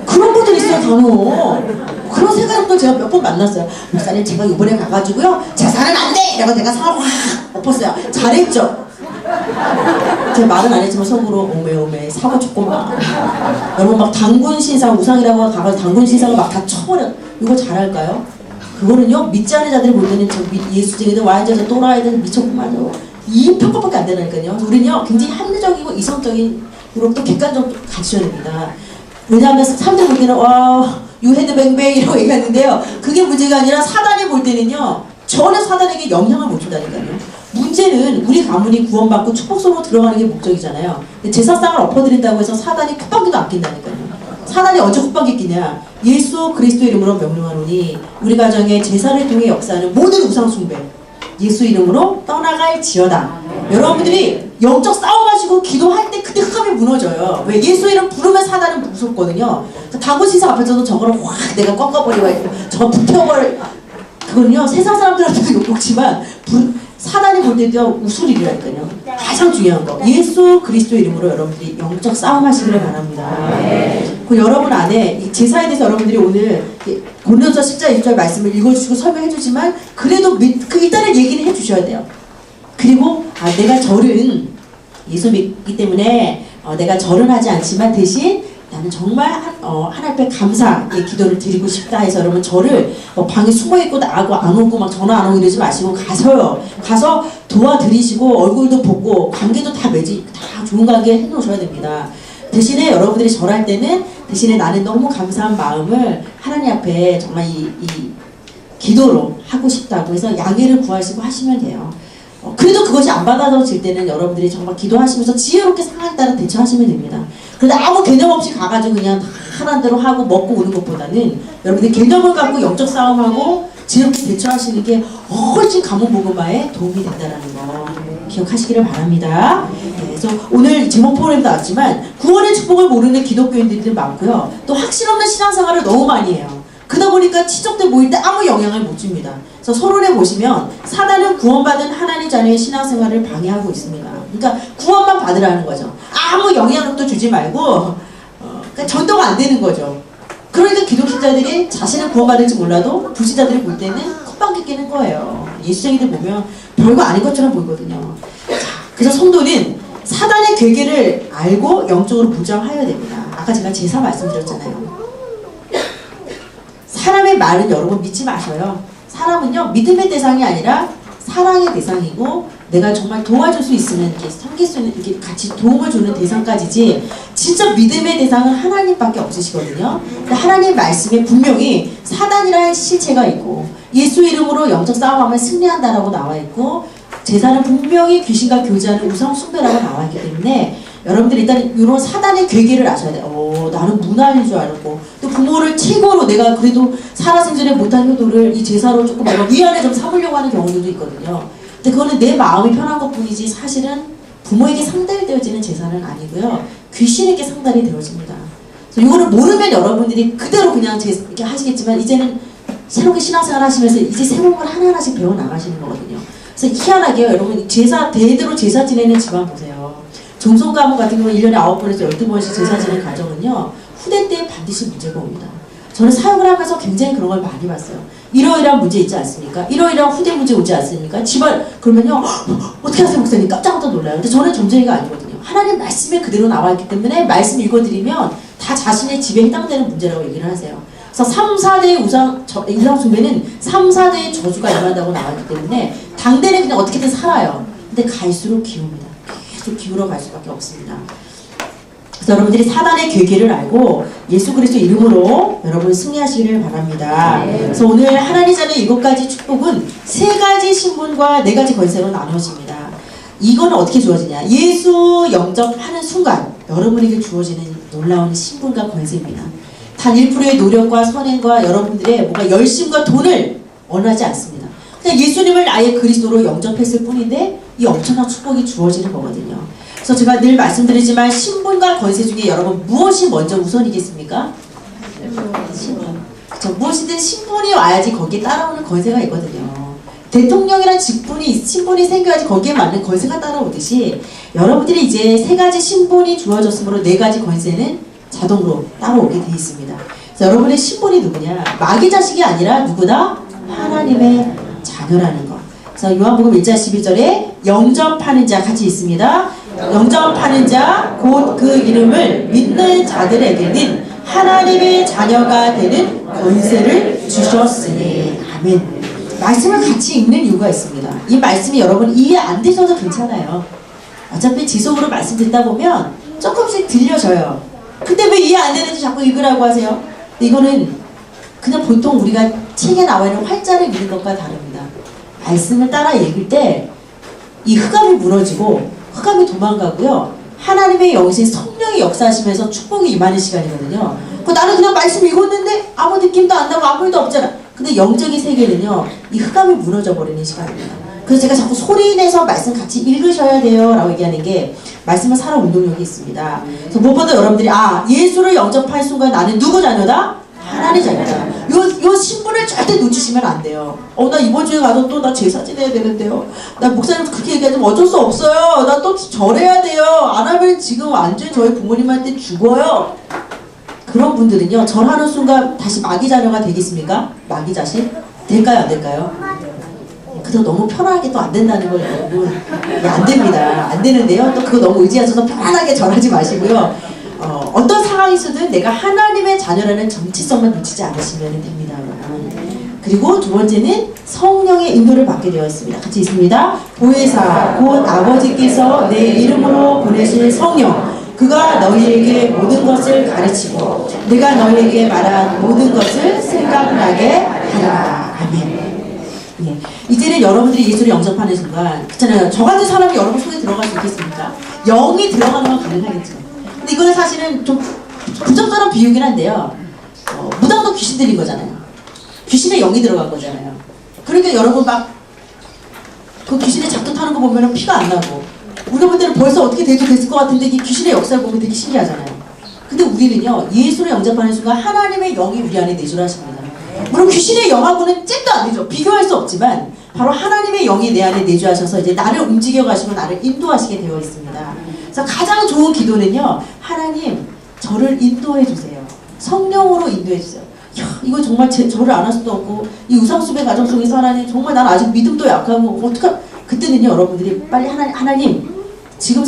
그런 분들 있어요, 간혹. 그런 생각도 제가 몇 번 만났어요. 목사님 제가 이번에 가가지고요 제사는 안 돼! 이러고 내가 상을 확 엎었어요. 잘했죠? 제 말은 안 했지만 속으로 오메 사고 죽고만. 여러분 막 당군 신상 우상이라고 가서 당군 신상을 막 다 쳐버려. 이거 잘할까요? 그거는요 믿지 않는 자들이 볼 때는 저 예수쟁이들 와인자들 또라이들 미쳤구만요. 이 평가밖에 안 되니까요. 우리는요 굉장히 합리적이고 이성적인 그리고 또 객관적으로 갖춰야 됩니다. 왜냐하면 사람들 볼 때는 와 유헤드뱅뱅 이라고 얘기하는데요, 그게 문제가 아니라 사단이 볼 때는요 전혀 사단에게 영향을 못 준다니까요. 문제는 우리 가문이 구원받고 축복 속으로 들어가는 게 목적이잖아요. 근데 제사상을 엎어드린다고 해서 사단이 콧방귀도 안 낀다니까요. 사단이 언제 콧방귀 끼냐. 예수 그리스도의 이름으로 명령하노니 우리 가정의 제사를 통해 역사하는 모든 우상 숭배 예수 이름으로 떠나갈지어다. 여러분들이 영적 싸움하시고 기도할 때 그때 흑암이 무너져요. 왜? 예수 이름 부르면 사단은 무섭거든요. 당구시사 앞에서도 저거를 확 내가 꺾어버리고 저거 불태워버릴, 그건요 세상 사람들한테도 욕먹지만 사단이 볼 때도 우스일이라니까요. 가장 중요한 거 예수 그리스도 이름으로 여러분들이 영적 싸움하시기를 바랍니다. 그 여러분 안에 이 제사에 대해서 여러분들이 오늘 고린도서 10장 1절 말씀을 읽어주시고 설명해주지만 그래도 일단은 얘기는 해주셔야 돼요. 그리고 내가 절은 예수 믿기 때문에 내가 절은 하지 않지만 대신 나는 정말 하나님 앞에 감사의 기도를 드리고 싶다 해서 여러분 절을 방에 숨어있고 나가고 안 오고 막 전화 안 오고 이러지 마시고 가서 도와드리시고 얼굴도 보고 관계도 다 좋은 관계 해놓으셔야 됩니다. 대신에 여러분들이 절할 때는 대신에 나는 너무 감사한 마음을 하나님 앞에 정말 이 기도로 하고 싶다고 해서 양해를 구하시고 하시면 돼요. 그래도 그것이 안 받아들여질 때는 여러분들이 정말 기도하시면서 지혜롭게 상황에 따라 대처하시면 됩니다. 그런데 아무 개념 없이 가가지고 그냥 하라는 대로 하고 먹고 오는 것보다는 여러분들이 개념을 갖고 영적 싸움하고 지혜롭게 대처하시는 게 훨씬 가문 복음화에 도움이 된다는 거 기억하시기를 바랍니다. 그래서 오늘 제목 프로그램도 나왔지만 구원의 축복을 모르는 기독교인들이 많고요. 또 확신 없는 신앙생활을 너무 많이 해요. 그러다 보니까 친척들 모일 때 아무 영향을 못 줍니다. 그래서 서론에 보시면 사단은 구원받은 하나님 자녀의 신앙생활을 방해하고 있습니다. 그러니까 구원만 받으라는 거죠. 아무 영향력도 주지 말고 그러니까 전도가 안 되는 거죠. 그러니까 기독신자들이 자신은 구원받을지 몰라도 불신자들이 볼 때는 콧방귀 끼는 거예요. 예수쟁이들 보면 별거 아닌 것처럼 보이거든요. 자, 그래서 성도는 사단의 괴계를 알고 영적으로 무장하여야 됩니다. 아까 제가 제사 말씀드렸잖아요. 사람의 말은 여러분 믿지 마셔요. 사람은요 믿음의 대상이 아니라 사랑의 대상이고 내가 정말 도와줄 수 있으면 이렇게 섬길 수 있는 이렇게 같이 도움을 주는 대상까지지 진짜 믿음의 대상은 하나님밖에 없으시거든요. 근데 하나님 말씀에 분명히 사단이라는 실체가 있고 예수 이름으로 영적 싸움하면 승리한다라고 나와 있고 제사는 분명히 귀신과 교제하는 우상 숭배라고 나와 있기 때문에 여러분들 일단 이런 사단의 괴계를 아셔야 돼요. 나는 문화인 줄 알고 또 부모를 최고로 내가 그래도 살아생전에 못한 효도를 이 제사로 조금 내가 위안을 좀 삼으려고 하는 경우들도 있거든요. 근데 그거는 내 마음이 편한 것 뿐이지 사실은 부모에게 상달되어지는 제사는 아니고요. 귀신에게 상달이 되어집니다. 그래서 이거를 모르면 여러분들이 그대로 그냥 이렇게 하시겠지만 이제는 새롭게 신앙생활 하시면서 이제 새로운 걸 하나하나씩 배워나가시는 거거든요. 그래서 희한하게요. 여러분 대대로 제사 지내는 집안 보세요. 종손 가문 같은 경우는 1년에 9번에서 12번씩 제사 지내는 가정은요. 후대 때 반드시 문제가 옵니다. 저는 사역을 하면서 굉장히 그런 걸 많이 봤어요. 이러이러한 문제 있지 않습니까? 이러이러한 후대 문제 오지 않습니까? 집안 그러면요. 어떻게 하세요 목사님? 깜짝깜짝 놀라요. 근데 저는 점쟁이가 아니거든요. 하나님 말씀에 그대로 나와 있기 때문에 말씀 읽어드리면 다 자신의 집에 해당되는 문제라고 얘기를 하세요. 그래서 3, 4대의 우상 숭배는 3, 4대의 저주가 임한다고 나왔기 때문에 당대는 그냥 어떻게든 살아요. 근데 갈수록 기웁니다. 계속 기울어 갈 수밖에 없습니다. 그래서 여러분들이 사단의 괴계를 알고 예수 그리스도 이름으로 여러분 승리하시기를 바랍니다. 그래서 오늘 하나님 자녀 7가지 축복은 3가지 신분과 4가지 권세로 나눠집니다. 이거는 어떻게 주어지냐? 예수 영접하는 순간 여러분에게 주어지는 놀라운 신분과 권세입니다. 단 1%의 노력과 선행과 여러분들의 뭔가 열심과 돈을 원하지 않습니다. 그냥 예수님을 나의 그리스도로 영접했을 뿐인데 이 엄청난 축복이 주어지는 거거든요. 그래서 제가 늘 말씀드리지만 신분과 권세 중에 여러분 무엇이 먼저 우선이겠습니까? 신분. 그렇죠. 무엇이든 신분이 와야지 거기에 따라오는 권세가 있거든요. 대통령이란 신분이 생겨야지 거기에 맞는 권세가 따라오듯이 여러분들이 이제 3가지 신분이 주어졌으므로 4가지 권세는 자동으로 따라오게 되어 있습니다. 그래서 여러분의 신분이 누구냐? 마귀 자식이 아니라 누구다? 하나님의 자녀라는 것. 그래서 요한복음 1장 12절에 영접하는 자 같이 있습니다. 영접하는 자 곧 그 이름을 믿는 자들에게는 하나님의 자녀가 되는 권세를 주셨으니 아멘. 말씀을 같이 읽는 이유가 있습니다. 이 말씀이 여러분 이해 안 되셔도 괜찮아요. 어차피 지속으로 말씀 듣다 보면 조금씩 들려져요. 근데 왜 이해 안 되는지 자꾸 읽으라고 하세요? 이거는 그냥 보통 우리가 책에 나와 있는 활자를 읽는 것과 다릅니다. 말씀을 따라 읽을 때 이 흑암이 무너지고 흑암이 도망가고요. 하나님의 영이신 성령이 역사하시면서 축복이 임하는 시간이거든요. 나는 그냥 말씀 읽었는데 아무 느낌도 안 나고 아무 일도 없잖아. 근데 영적인 세계는요. 이 흑암이 무너져 버리는 시간입니다. 그래서 제가 자꾸 소리내서 말씀 같이 읽으셔야 돼요 라고 얘기하는 게 말씀은 살아 운동력이 있습니다. 그래서 무엇보다 여러분들이 예수를 영접할 순간 나는 누구 자녀다? 하나님 자녀다. 요 신분을 절대 놓치시면 안 돼요. 나 이번 주에 가서 또 나 제사 지내야 되는데요. 나 목사님 그렇게 얘기하지만 어쩔 수 없어요. 나 또 절해야 돼요. 안 하면 지금 완전히 저희 부모님한테 죽어요. 그런 분들은요. 절하는 순간 다시 마귀 자녀가 되겠습니까? 마귀 자식? 될까요? 안 될까요? 그래서 너무 편하게 또 안 된다는 걸 여러분 안 됩니다. 안 되는데요. 또 그거 너무 의지하셔서 편하게 절하지 마시고요. 어떤 상황에서든 내가 하나님의 자녀라는 정체성만 놓치지 않으시면 됩니다. 그리고 두 번째는 성령의 인도를 받게 되어 있습니다. 같이 있습니다. 보혜사 곧 아버지께서 내 이름으로 보내실 성령 그가 너희에게 모든 것을 가르치고 내가 너희에게 말한 모든 것을 생각나게 하라. 아멘. 예. 이제는 여러분들이 예수를 영접하는 순간 그렇잖아요. 저 같은 사람이 여러분 속에 들어갈 수 있겠습니까? 영이 들어가는 건 가능하겠죠. 근데 이거는 사실은 좀 부적절한 비유긴 한데요. 무당도 귀신 들린 거잖아요. 귀신의 영이 들어간 거잖아요. 그러니까 여러분 막 그 귀신의 작두 타는 거 보면 피가 안 나고 우리 분들은 벌써 어떻게 됐을 것 같은데 이 귀신의 역사를 보면 되게 신기하잖아요. 근데 우리는요 예수를 영접하는 순간 하나님의 영이 우리 안에 내주를 하십니다. 물론 귀신의 영하고는 잽도 안 되죠. 비교할 수 없지만 바로 하나님의 영이 내 안에 내주하셔서 이제 나를 움직여 가시고 나를 인도하시게 되어 있습니다. 그래서 가장 좋은 기도는요. 하나님 저를 인도해 주세요. 성령으로 인도해 주세요. 야, 이거 정말 저를 안 할 수도 없고 이 우상숭배 가정 속에서 하나님 정말 난 아직 믿음도 약하고 그때는요 여러분들이 빨리 하나님 지금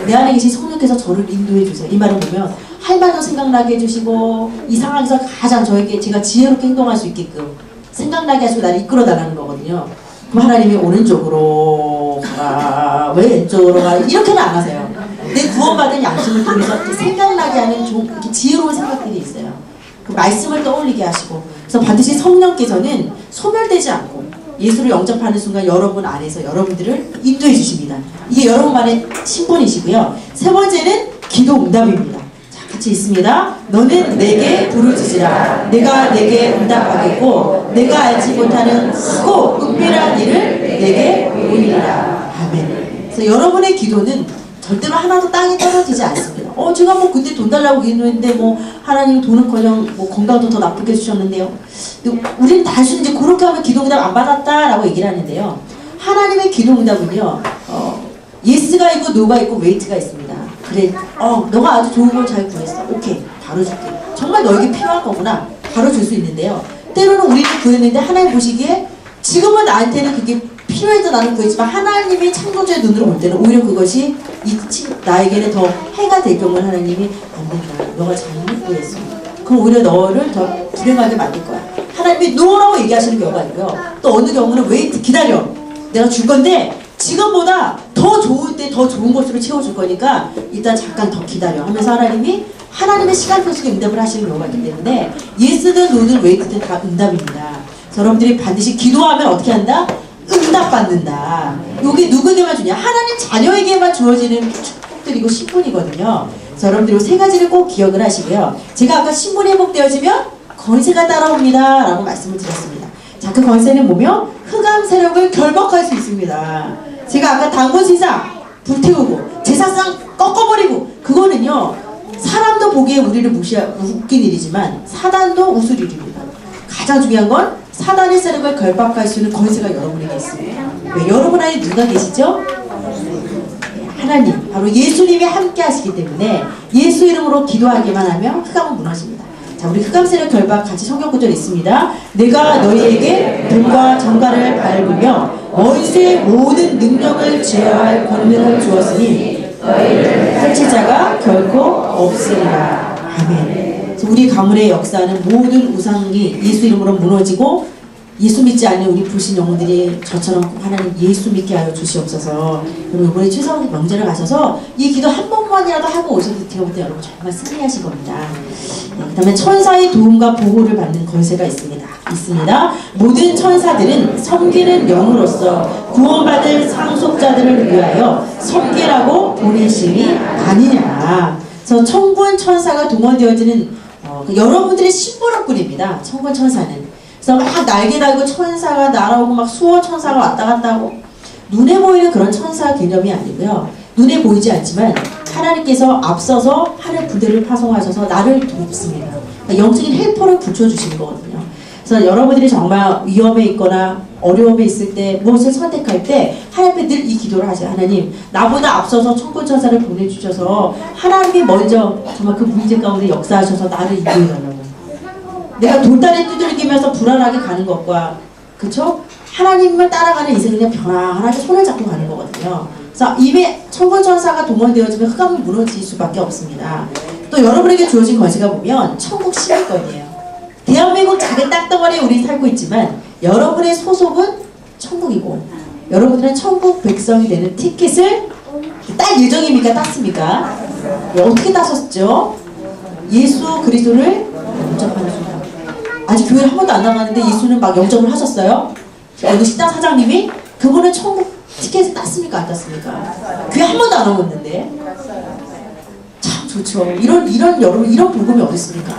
내 안에 계신 성령께서 저를 인도해 주세요. 이 말을 보면 할 말도 생각나게 해주시고 이 상황에서 가장 제가 지혜롭게 행동할 수 있게끔 생각나게 하시고 나를 이끌어 나가는 거거든요. 그럼 하나님이 오른쪽으로 가 왼쪽으로 가 이렇게는 안 하세요. 내 구원받은 양심을 통해서 생각나게 하는 이렇게 지혜로운 생각들이 있어요. 그 말씀을 떠올리게 하시고 그래서 반드시 성령께서는 소멸되지 않고 예수를 영접하는 순간 여러분 안에서 여러분들을 인도해 주십니다. 이게 여러분만의 신분이시고요. 세 번째는 기도 응답입니다. 자, 같이 있습니다. 너는 내게 부르짖으라. 내가 내게 응답하겠고 내가 알지 못하는 크고 은밀한 일을 내게 보이리라. 아멘. 그래서 여러분의 기도는 절대로 하나도 땅에 떨어지지 않습니다. 제가 뭐 그때 돈 달라고 기도했는데 뭐 하나님 돈은커녕 뭐 건강도 더 나쁘게 주셨는데요. 우리는 단순히 이제 그렇게 하면 기도응답 안 받았다라고 얘기를 하는데요. 하나님의 기도응답은요, 예스가 있고 노가 있고 웨이트가 있습니다. 그래, 너가 아주 좋은 걸 잘 구했어. 오케이, 바로 줄게. 정말 너에게 필요한 거구나. 바로 줄 수 있는데요. 때로는 우리는 구했는데 하나님 보시기에 지금은 나한테는 그게 필요해서 나는 구했지만 하나님이 창조주의 눈으로 볼 때는 오히려 그것이 나에게는 더 해가 될 경우는 하나님이 안 된다. 너가 잘못 구했어. 그럼 오히려 너를 더 불행하게 만들 거야. 하나님이 노라고 얘기하시는 경우가 있고요. 또 어느 경우는 웨이트, 기다려. 내가 줄 건데 지금보다 더 좋을 때 더 좋은 것으로 채워줄 거니까 일단 잠깐 더 기다려 하면서 하나님의 시간표 속에 응답을 하시는 경우가 있기 때문에 예스든 노든 웨이트든 다 응답입니다. 여러분들이 반드시 기도하면 어떻게 한다? 응답받는다. 이게 누구에게만 주냐? 하나님 자녀에게만 주어지는 축복들이고 신분이거든요. 그래서 여러분들이 세 가지를 꼭 기억을 하시고요. 제가 아까 신분이 회복되어지면 권세가 따라옵니다 라고 말씀을 드렸습니다. 자, 그 권세는 뭐며? 흑암 세력을 결박할 수 있습니다. 제가 아까 단군신상 불태우고 제사상 꺾어버리고, 그거는요 사람도 보기에 우리를 웃긴 일이지만 사단도 웃을 일입니다. 가장 중요한 건 사단의 세력을 결박할 수 있는 권세가 여러분에게 있습니다. 왜? 여러분 안에 누가 계시죠? 하나님, 바로 예수님이 함께 하시기 때문에 예수 이름으로 기도하기만 하면 흑암은 무너집니다. 자, 우리 흑암 세력 결박 같이 성경 구절 있습니다. 내가 너희에게 돈과 정갈을 밟으며 원수의 모든 능력을 제어할 권능을 주었으니 너희를 해칠 자가 결코 없으리라. 아멘. 우리 가문의 역사는 모든 우상이 예수 이름으로 무너지고 예수 믿지 않는 우리 불신 영혼들이 저처럼 하나님 예수 믿게 하여 주시옵소서. 여러분 이번에 추석 명절에 가셔서 이 기도 한 번만이라도 하고 오셔도 제가 볼 때 여러분 정말 승리하실 겁니다. 그 다음에 천사의 도움과 보호를 받는 권세가 있습니다. 모든 천사들은 섬기는 영으로서 구원받을 상속자들을 위하여 섬기라고 보내심이 아니냐. 그래서 천군 천사가 동원되어지는 여러분들의 신분일 뿐입니다. 천군 천사는. 그래서 막 날개 달고 천사가 날아오고 막 수호 천사가 왔다 갔다 하고 눈에 보이는 그런 천사 개념이 아니고요. 눈에 보이지 않지만 하나님께서 앞서서 하늘 부대를 파송하셔서 나를 돕습니다. 그러니까 영적인 헬퍼를 붙여주시는 거거든요. 그래서 여러분들이 정말 위험에 있거나 어려움에 있을 때 무엇을 선택할 때 하나님 앞에 늘 이 기도를 하세요. 하나님, 나보다 앞서서 천군 천사를 보내주셔서 하나님이 먼저 정말 그 문제 가운데 역사하셔서 나를 인도해달라고. 내가 돌다리 두들기면서 불안하게 가는 것과, 그쵸? 하나님을 따라가는 인생은 그냥 편안하게 손을 잡고 가는 거거든요. 그래서 입에 천군 천사가 동원되어지면 흑암은 무너질 수밖에 없습니다. 또 여러분에게 주어진 권세가 보면 천국 시민권이에요. 대한민국 작은 땅덩어리에 우리 살고 있지만 여러분의 소속은 천국이고 여러분들은 천국 백성이 되는 티켓을 딸 예정입니까? 땄습니까? 어떻게 따셨죠? 예수 그리스도를 영접하는 순간. 아직 교회를 한 번도 안 나갔는데 예수는 막 영접을 하셨어요? 어느 식당 사장님이 그분은 천국 티켓을 땄습니까? 안 땄습니까? 교회 한 번도 안 오셨는데. 참 좋죠. 여러분 이런 복음이 어디 있습니까?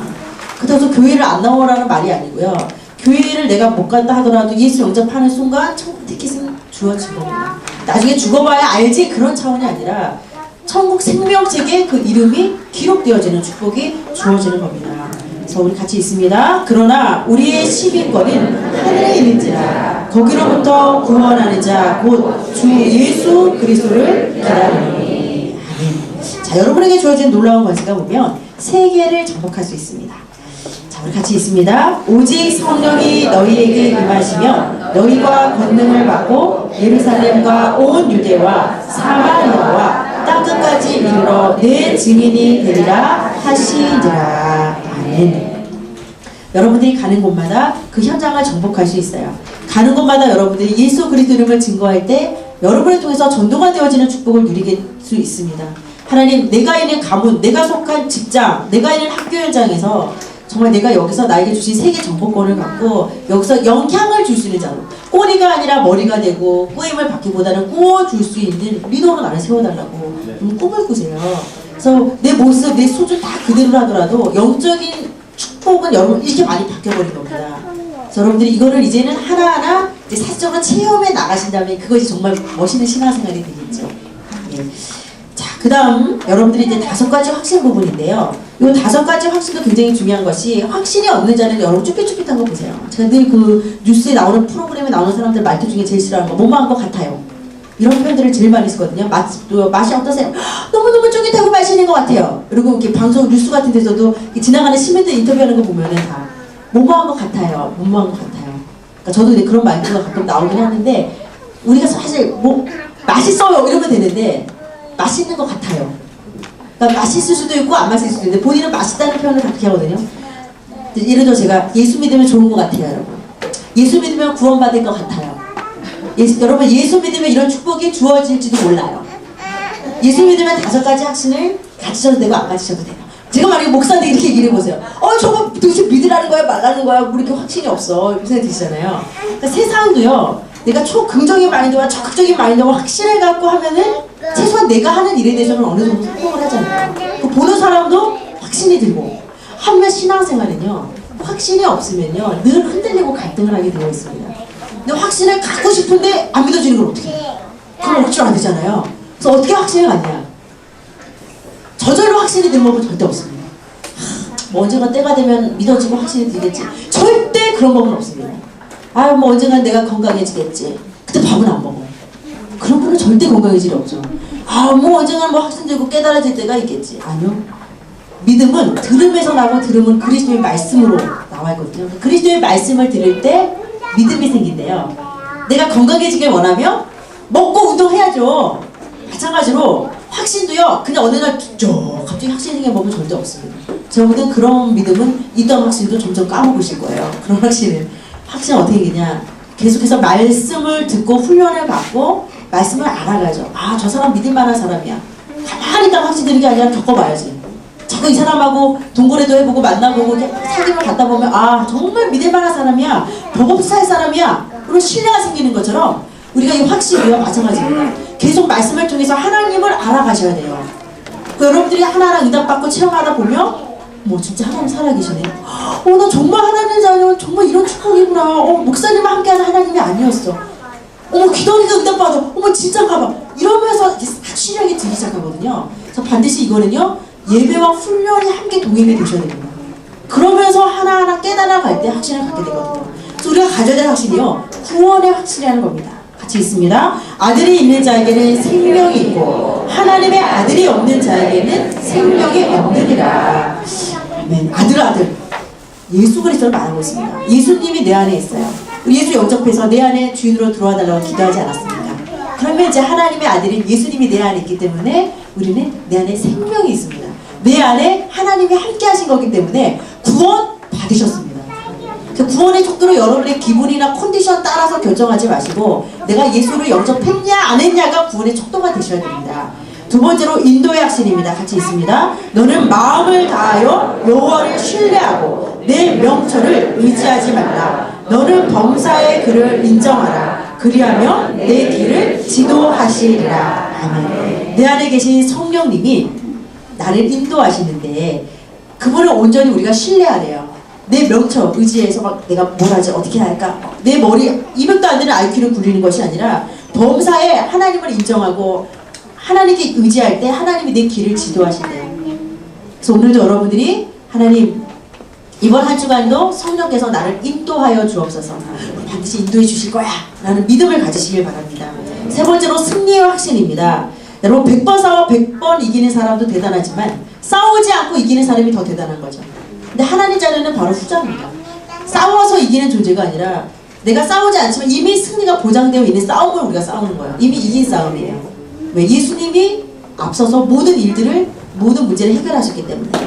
그렇다고 교회를 안 나오라는 말이 아니고요. 교회를 내가 못 간다 하더라도 예수 영접하는 순간 천국 티켓은 주어진 겁니다. 나중에 죽어봐야 알지 그런 차원이 아니라 천국 생명책에 그 이름이 기록되어지는 축복이 주어지는 겁니다. 그래서 우리 같이 있습니다. 그러나 우리의 시민권은 하늘에 있는지라 거기로부터 구원하는 자 곧 주 예수 그리스도를 기다리니. 아멘. 자, 여러분에게 주어진 놀라운 권세가 보면 세계를 정복할 수 있습니다. 우리 같이 있습니다. 오직 성령이 너희에게 임하시면 너희가 권능을 받고 예루살렘과 온 유대와 사마리아와 땅끝까지 이르러 내 증인이 되리라 하시니라. 아멘. 여러분들이 가는 곳마다 그 현장을 정복할 수 있어요. 가는 곳마다 여러분들이 예수 그리스도 이름을 증거할 때 여러분을 통해서 전도가 되어지는 축복을 누리게 수 있습니다. 하나님, 내가 있는 가문, 내가 속한 직장, 내가 있는 학교 현장에서 정말 내가 여기서 나에게 주신 세계 정보권을 갖고 여기서 영향을 줄 수 있는 자로, 꼬리가 아니라 머리가 되고 꾸임을 받기보다는 꾸어줄 수 있는 리더로 나를 세워달라고 꿈을 꾸세요. 그래서 내 모습, 내 수준 다 그대로 하더라도 영적인 축복은 여러분 이렇게 많이 바뀌어버린 겁니다. 그래서 여러분들이 이거를 이제는 하나하나 이제 사실적으로 체험해 나가신다면 그것이 정말 멋있는 신앙생활이 되겠죠. 예. 자, 그 다음 여러분들이 이제 5가지 확신 부분인데요. 이 5가지 확신도 굉장히 중요한 것이, 확신이 없는 자는 여러분 쭈삣쭈삣한 거 보세요. 제가 늘 그 뉴스에 나오는 프로그램에 나오는 사람들 말투 중에 제일 싫어하는 거, 뭐만 한 것 같아요. 이런 표현들을 제일 많이 쓰거든요. 맛이 어떠세요? 너무너무 쫄깃하고 맛있는 것 같아요. 그리고 이렇게 방송 뉴스 같은 데서도 지나가는 시민들 인터뷰하는 거 보면은 다 뭐뭐한 것 같아요. 뭐뭐한 것 같아요. 그러니까 저도 이제 그런 말투가 가끔 나오긴 하는데, 우리가 사실 뭐 맛있어요 이러면 되는데 맛있는 것 같아요. 그러니까 맛있을 수도 있고 안 맛있을 수도 있는데 본인은 맛있다는 표현을 그렇게 하거든요. 예를 들어 제가 예수 믿으면 좋은 것 같아요, 여러분. 예수 믿으면 구원받을 것 같아요. 여러분 예수 믿으면 이런 축복이 주어질지도 몰라요. 예수 믿으면 5가지 확신을 가지셔도 되고 안 가지셔도 돼요. 제가 만약에 목사한테 이렇게 얘기를 해보세요. 저거 도대체 믿으라는 거야 말라는 거야, 뭐 이렇게 확신이 없어, 이렇게 생각이 드시잖아요. 그러니까 세상도요, 내가 초긍정의 마인드와 적극적인 마인드와 확신을 갖고 하면은 최소한 내가 하는 일에 대해서는 어느 정도 성공을 하잖아요. 보는 사람도 확신이 들고. 한면 신앙생활은요, 확신이 없으면요 늘 흔들리고 갈등을 하게 되어 있습니다. 근데 확신을 갖고 싶은데 안 믿어지는 건 어떻게 해요? 그럼 억지로 안 되잖아요. 그래서 어떻게 확신을 갖냐? 저절로 확신이 드는 법은 절대 없습니다. 뭐 언젠가 때가 되면 믿어지고 확신이 들겠지. 절대 그런 법은 없습니다. 뭐 언젠가 내가 건강해지겠지. 그때 밥은 안 먹어. 그런 분은 절대 건강해질 리 없죠. 뭐 언젠가 뭐 확신되고 깨달아질 때가 있겠지. 아니요. 믿음은 들음에서 나고, 들음은 그리스도의 말씀으로 나와 있거든요. 그리스도의 말씀을 들을 때 믿음이 생긴대요. 내가 건강해지길 원하면 먹고 운동해야죠. 마찬가지로 확신도요, 그냥 어느 날 쭉 갑자기 확신이 생긴 법은 절대 없습니다. 저보다 그런 믿음은 있던 확신도 점점 까먹으실 거예요. 그런 확신은 어떻게 되냐, 계속해서 말씀을 듣고 훈련을 받고 말씀을 알아가죠. 저 사람 믿을 만한 사람이야. 가만히 있다가 확신 드는 게 아니라 겪어봐야지. 자꾸 이 사람하고 동거래도 해보고 만나보고 사진을 갖다 보면 정말 믿을 만한 사람이야, 복음서 할 사람이야, 그런 신뢰가 생기는 것처럼 우리가 이 확신이와 마찬가지입니다. 계속 말씀을 통해서 하나님을 알아가셔야 돼요. 여러분들이 하나하나 응답받고 체험하다 보면 진짜 하나님 살아계시네. 나 정말 하나님 자녀, 정말 이런 축복이구나. 목사님과 함께하는 하나님이 아니었어. 기도하니까 응답받아. 진짜가 봐. 이러면서 확신력이 들기 시작하거든요. 그래서 반드시 이거는요, 예배와 훈련이 함께 동행이 되셔야 됩니다. 그러면서 하나하나 깨달아갈 때 확신을 갖게 되거든요. 그래서 우리가 가져야 될 확신이요, 구원의 확신이라는 겁니다. 같이 있습니다. 아들이 있는 자에게는 생명이 있고 하나님의 아들이 없는 자에게는 생명이 없느니라. 아멘. 아들. 예수 그리스도를 말하고 있습니다. 예수님이 내 안에 있어요. 예수 영접해서 내 안에 주인으로 들어와 달라고 기도하지 않았습니까? 그러면 이제 하나님의 아들인 예수님이 내 안에 있기 때문에 우리는 내 안에 생명이 있습니다. 내 안에 하나님이 함께 하신 거기 때문에 구원 받으셨습니다. 구원의 척도로 여러분의 기분이나 컨디션 따라서 결정하지 마시고 내가 예수를 영접했냐 안 했냐가 구원의 척도가 되셔야 됩니다. 2번째로 인도의 확신입니다. 같이 있습니다. 너는 마음을 다하여 여호와를 신뢰하고 내 명철을 의지하지 말라. 너는 범사의 그를 인정하라. 그리하면 내 길을 지도하시리라. 아멘. 내 안에 계신 성령님이 나를 인도하시는데 그분을 온전히 우리가 신뢰하래요. 내 명철 의지해서 막 내가 뭘 하지 어떻게 할까, 내 머리 200도 안 되는 IQ를 굴리는 것이 아니라 범사에 하나님을 인정하고 하나님께 의지할 때 하나님이 내 길을 지도하신대요. 그래서 오늘도 여러분들이 하나님 이번 한 주간도 성령께서 나를 인도하여 주옵소서, 반드시 인도해 주실 거야 라는 믿음을 가지시길 바랍니다. 3번째로 승리의 확신입니다. 여러분 100번 싸워 100번 이기는 사람도 대단하지만 싸우지 않고 이기는 사람이 더 대단한 거죠. 근데 하나님 자녀는 바로 후자입니다. 싸워서 이기는 존재가 아니라 내가 싸우지 않지만 이미 승리가 보장되어 있는 싸움을 우리가 싸우는 거예요. 이미 이긴 싸움이에요. 왜? 예수님이 앞서서 모든 일들을, 모든 문제를 해결하셨기 때문에. 자,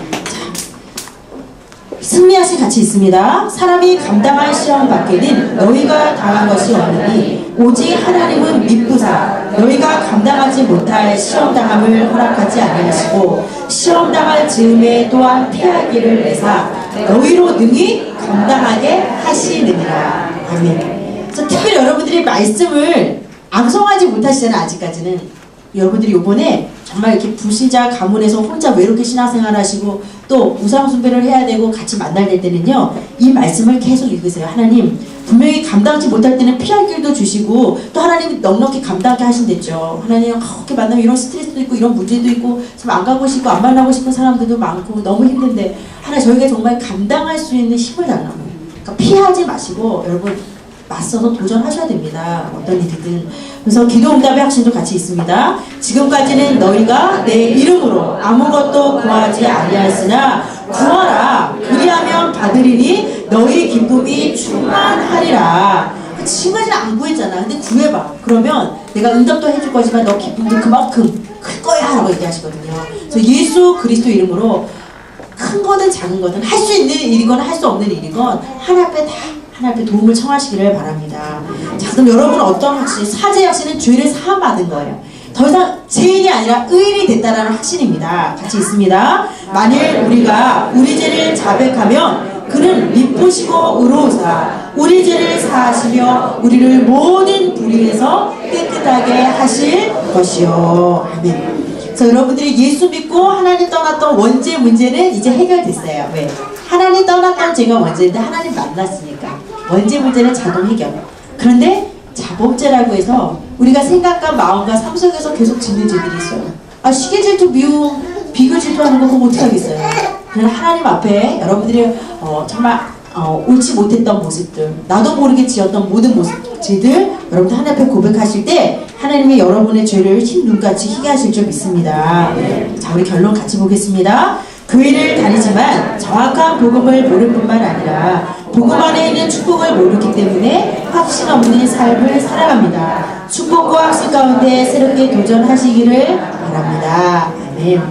승리하신 가치 있습니다. 사람이 감당할 시험 밖에는 너희가 당한 것이 없느니 오직 하나님은 미쁘사 너희가 감당하지 감당하지 못할 시험당함을 허락하지 아니하시고 시험당할 즈음에 또한 피하기를 내사 너희로 능히 감당하게 하시느니라. 아멘. 그래서 특별히 여러분들이 말씀을 암송하지 못하시잖아요. 아직까지는. 여러분들이 요번에 정말 이렇게 불신자 가문에서 혼자 외롭게 신앙생활 하시고 또 우상숭배를 해야 되고 같이 만날 때는요, 이 말씀을 계속 읽으세요. 하나님 분명히 감당하지 못할 때는 피할 길도 주시고 또 하나님이 넉넉히 감당하게 하신댔죠. 하나님 그렇게 만나면 이런 스트레스도 있고 이런 문제도 있고 안 가고 싶고 안 만나고 싶은 사람들도 많고 너무 힘든데 하나님 저희가 정말 감당할 수 있는 힘을 달라고. 그러니까 피하지 마시고 여러분 맞서서 도전하셔야 됩니다. 어떤 일이든. 그래서 기도응답의 확신도 같이 있습니다. 지금까지는 너희가 내 이름으로 아무것도 구하지 아니하였으나 구하라. 그리하면 받으리니 너희 기쁨이 충만하리라. 지금까지는 안 구했잖아. 근데 구해봐. 그러면 내가 응답도 해줄 거지만 너 기쁨도 그만큼 클 거야 라고 얘기하시거든요. 그래서 예수 그리스도 이름으로 큰 거든 작은 거든 할 수 있는 일이건 할 수 없는 일이건 하나님 앞에 도움을 청하시기를 바랍니다. 자, 그럼 여러분은 어떤 확신? 사죄 확신은 죄를 사함받은 거예요. 더 이상 죄인이 아니라 의인이 됐다라는 확신입니다. 같이 있습니다. 만일 우리가 우리 죄를 자백하면 그는 미쁘시고 의로우사 우리 죄를 사하시며 우리를 모든 불의에서 깨끗하게 하실 것이요. 아멘. 그래서 여러분들이 예수 믿고 하나님 떠났던 원죄 문제는 이제 해결됐어요. 왜? 하나님 떠났던 죄가 원죄인데 하나님 만났으니까 원죄 문제는 자동 해결. 그런데 자범죄라고 해서 우리가 생각과 마음과 삶 속에서 계속 짓는 죄들이 있어요. 시기 질투, 미움, 비교 질투하는 거 그럼 어떻게 하겠어요? 그냥 하나님 앞에 여러분들이 정말 옳지 못했던 모습들, 나도 모르게 지었던 모든 죄들 여러분들 하나님 앞에 고백하실 때 하나님이 여러분의 죄를 흰 눈같이 희게 하실 줄 믿습니다. 자, 우리 결론 같이 보겠습니다. 교회를 다니지만 정확한 복음을 모를 뿐만 아니라 복음 안에 있는 축복을 모르기 때문에 확신 없는 삶을 살아갑니다. 축복과 확신 가운데 새롭게 도전하시기를 바랍니다. 아멘.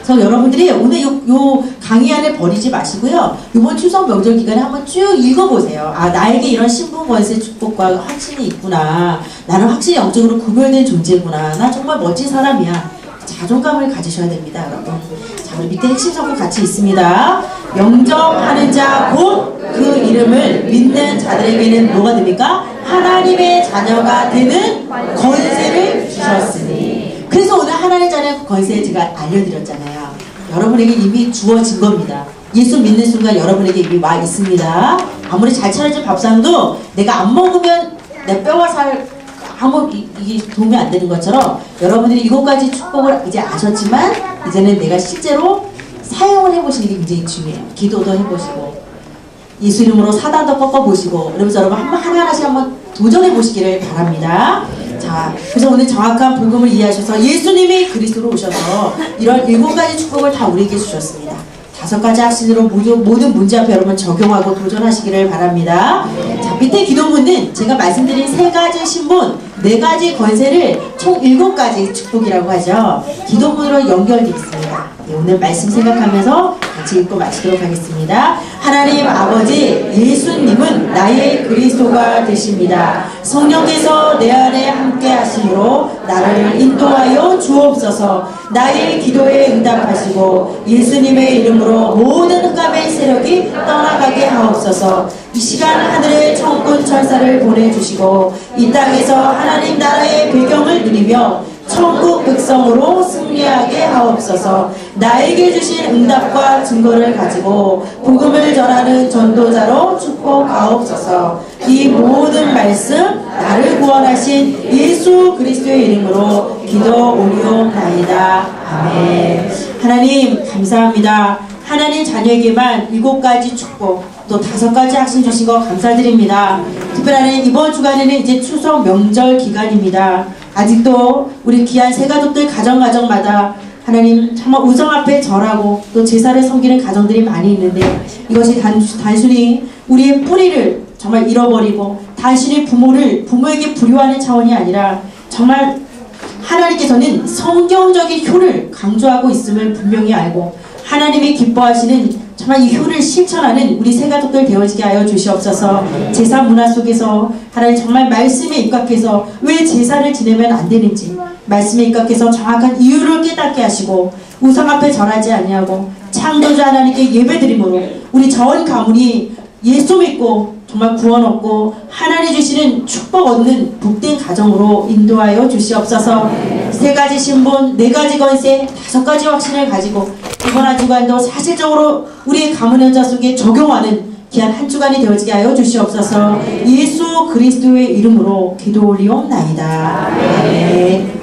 그래서 여러분들이 오늘 요 강의 안에 버리지 마시고요. 이번 추석 명절 기간에 한번 쭉 읽어보세요. 나에게 이런 신분 권세 축복과 확신이 있구나. 나는 확실히 영적으로 구별된 존재구나. 나 정말 멋진 사람이야. 자존감을 가지셔야 됩니다, 여러분. 자, 우리 밑에 핵심 성구 같이 있습니다. 영접하는 자 곧 그 이름을 믿는 자들에게는 뭐가 됩니까? 하나님의 자녀가 되는 권세를 주셨으니. 그래서 오늘 하나님의 자녀의 권세 제가 알려드렸잖아요. 여러분에게 이미 주어진 겁니다. 예수 믿는 순간 여러분에게 이미 와 있습니다. 아무리 잘 차려진 밥상도 내가 안 먹으면 내 뼈가 이게 도움이 안 되는 것처럼 여러분들이 이것까지 축복을 이제 아셨지만 이제는 내가 실제로 사용을 해보시는 게 굉장히 중요해요. 기도도 해보시고 예수 이름으로 사단도 꺾어보시고 그러면서 여러분 하나하나씩 한번 도전해보시기를 바랍니다. 자, 그래서 오늘 정확한 복음을 이해하셔서 예수님이 그리스도로 오셔서 이런 7가지 축복을 다 우리에게 주셨습니다. 5가지 확신으로 모든 문제 앞에 여러분 적용하고 도전하시기를 바랍니다. 자, 밑에 기도문은 제가 말씀드린 3가지 신분, 4가지 권세를 총 7가지 축복이라고 하죠. 기도문으로 연결되어 있습니다. 오늘 말씀 생각하면서 같이 읽고 마치도록 하겠습니다. 하나님 아버지, 예수님은 나의 그리스도가 되십니다. 성령께서 내 안에 함께 하심으로 나를 인도하여 주옵소서. 나의 기도에 응답하시고 예수님의 이름으로 모든 흑암의 세력이 떠나가게 하옵소서. 이 시간 하늘의 천군 천사를 보내주시고 이 땅에서 하나님 나라의 배경을 누리며 천국 백성으로 승리하게 하옵소서. 나에게 주신 응답과 증거를 가지고 복음을 전하는 전도자로 축복하옵소서. 이 모든 말씀 나를 구원하신 예수 그리스도의 이름으로 기도 올리옵나이다. 아멘. 하나님 감사합니다. 하나님 자녀에게만 7가지 축복 또 5가지 확신 주신 거 감사드립니다. 특별히 이번 주간에는 이제 추석 명절 기간입니다. 아직도 우리 귀한 새가족들 가정마다 하나님 정말 우상 앞에 절하고 또 제사를 섬기는 가정들이 많이 있는데 이것이 단순히 우리의 뿌리를 정말 잃어버리고 단순히 부모에게 불효하는 차원이 아니라 정말 하나님께서는 성경적인 효를 강조하고 있음을 분명히 알고 하나님이 기뻐하시는 정말 이 효를 실천하는 우리 새가족들 되어지게 하여 주시옵소서. 제사 문화 속에서 하나님 정말 말씀에 입각해서 왜 제사를 지내면 안 되는지 말씀에 입각해서 정확한 이유를 깨닫게 하시고 우상 앞에 절하지 아니하고 창조주 하나님께 예배드림으로 우리 전 가문이 예수 믿고 정말 구원 얻고 하나님 주시는 축복 얻는 복된 가정으로 인도하여 주시옵소서. 3가지 신분, 4가지 권세, 5가지 확신을 가지고 이번 한 주간도 사실적으로 우리의 가문 현자 속에 적용하는 귀한 한 주간이 되어지게 하여 주시옵소서. 예수 그리스도의 이름으로 기도 올리옵나이다. 아멘.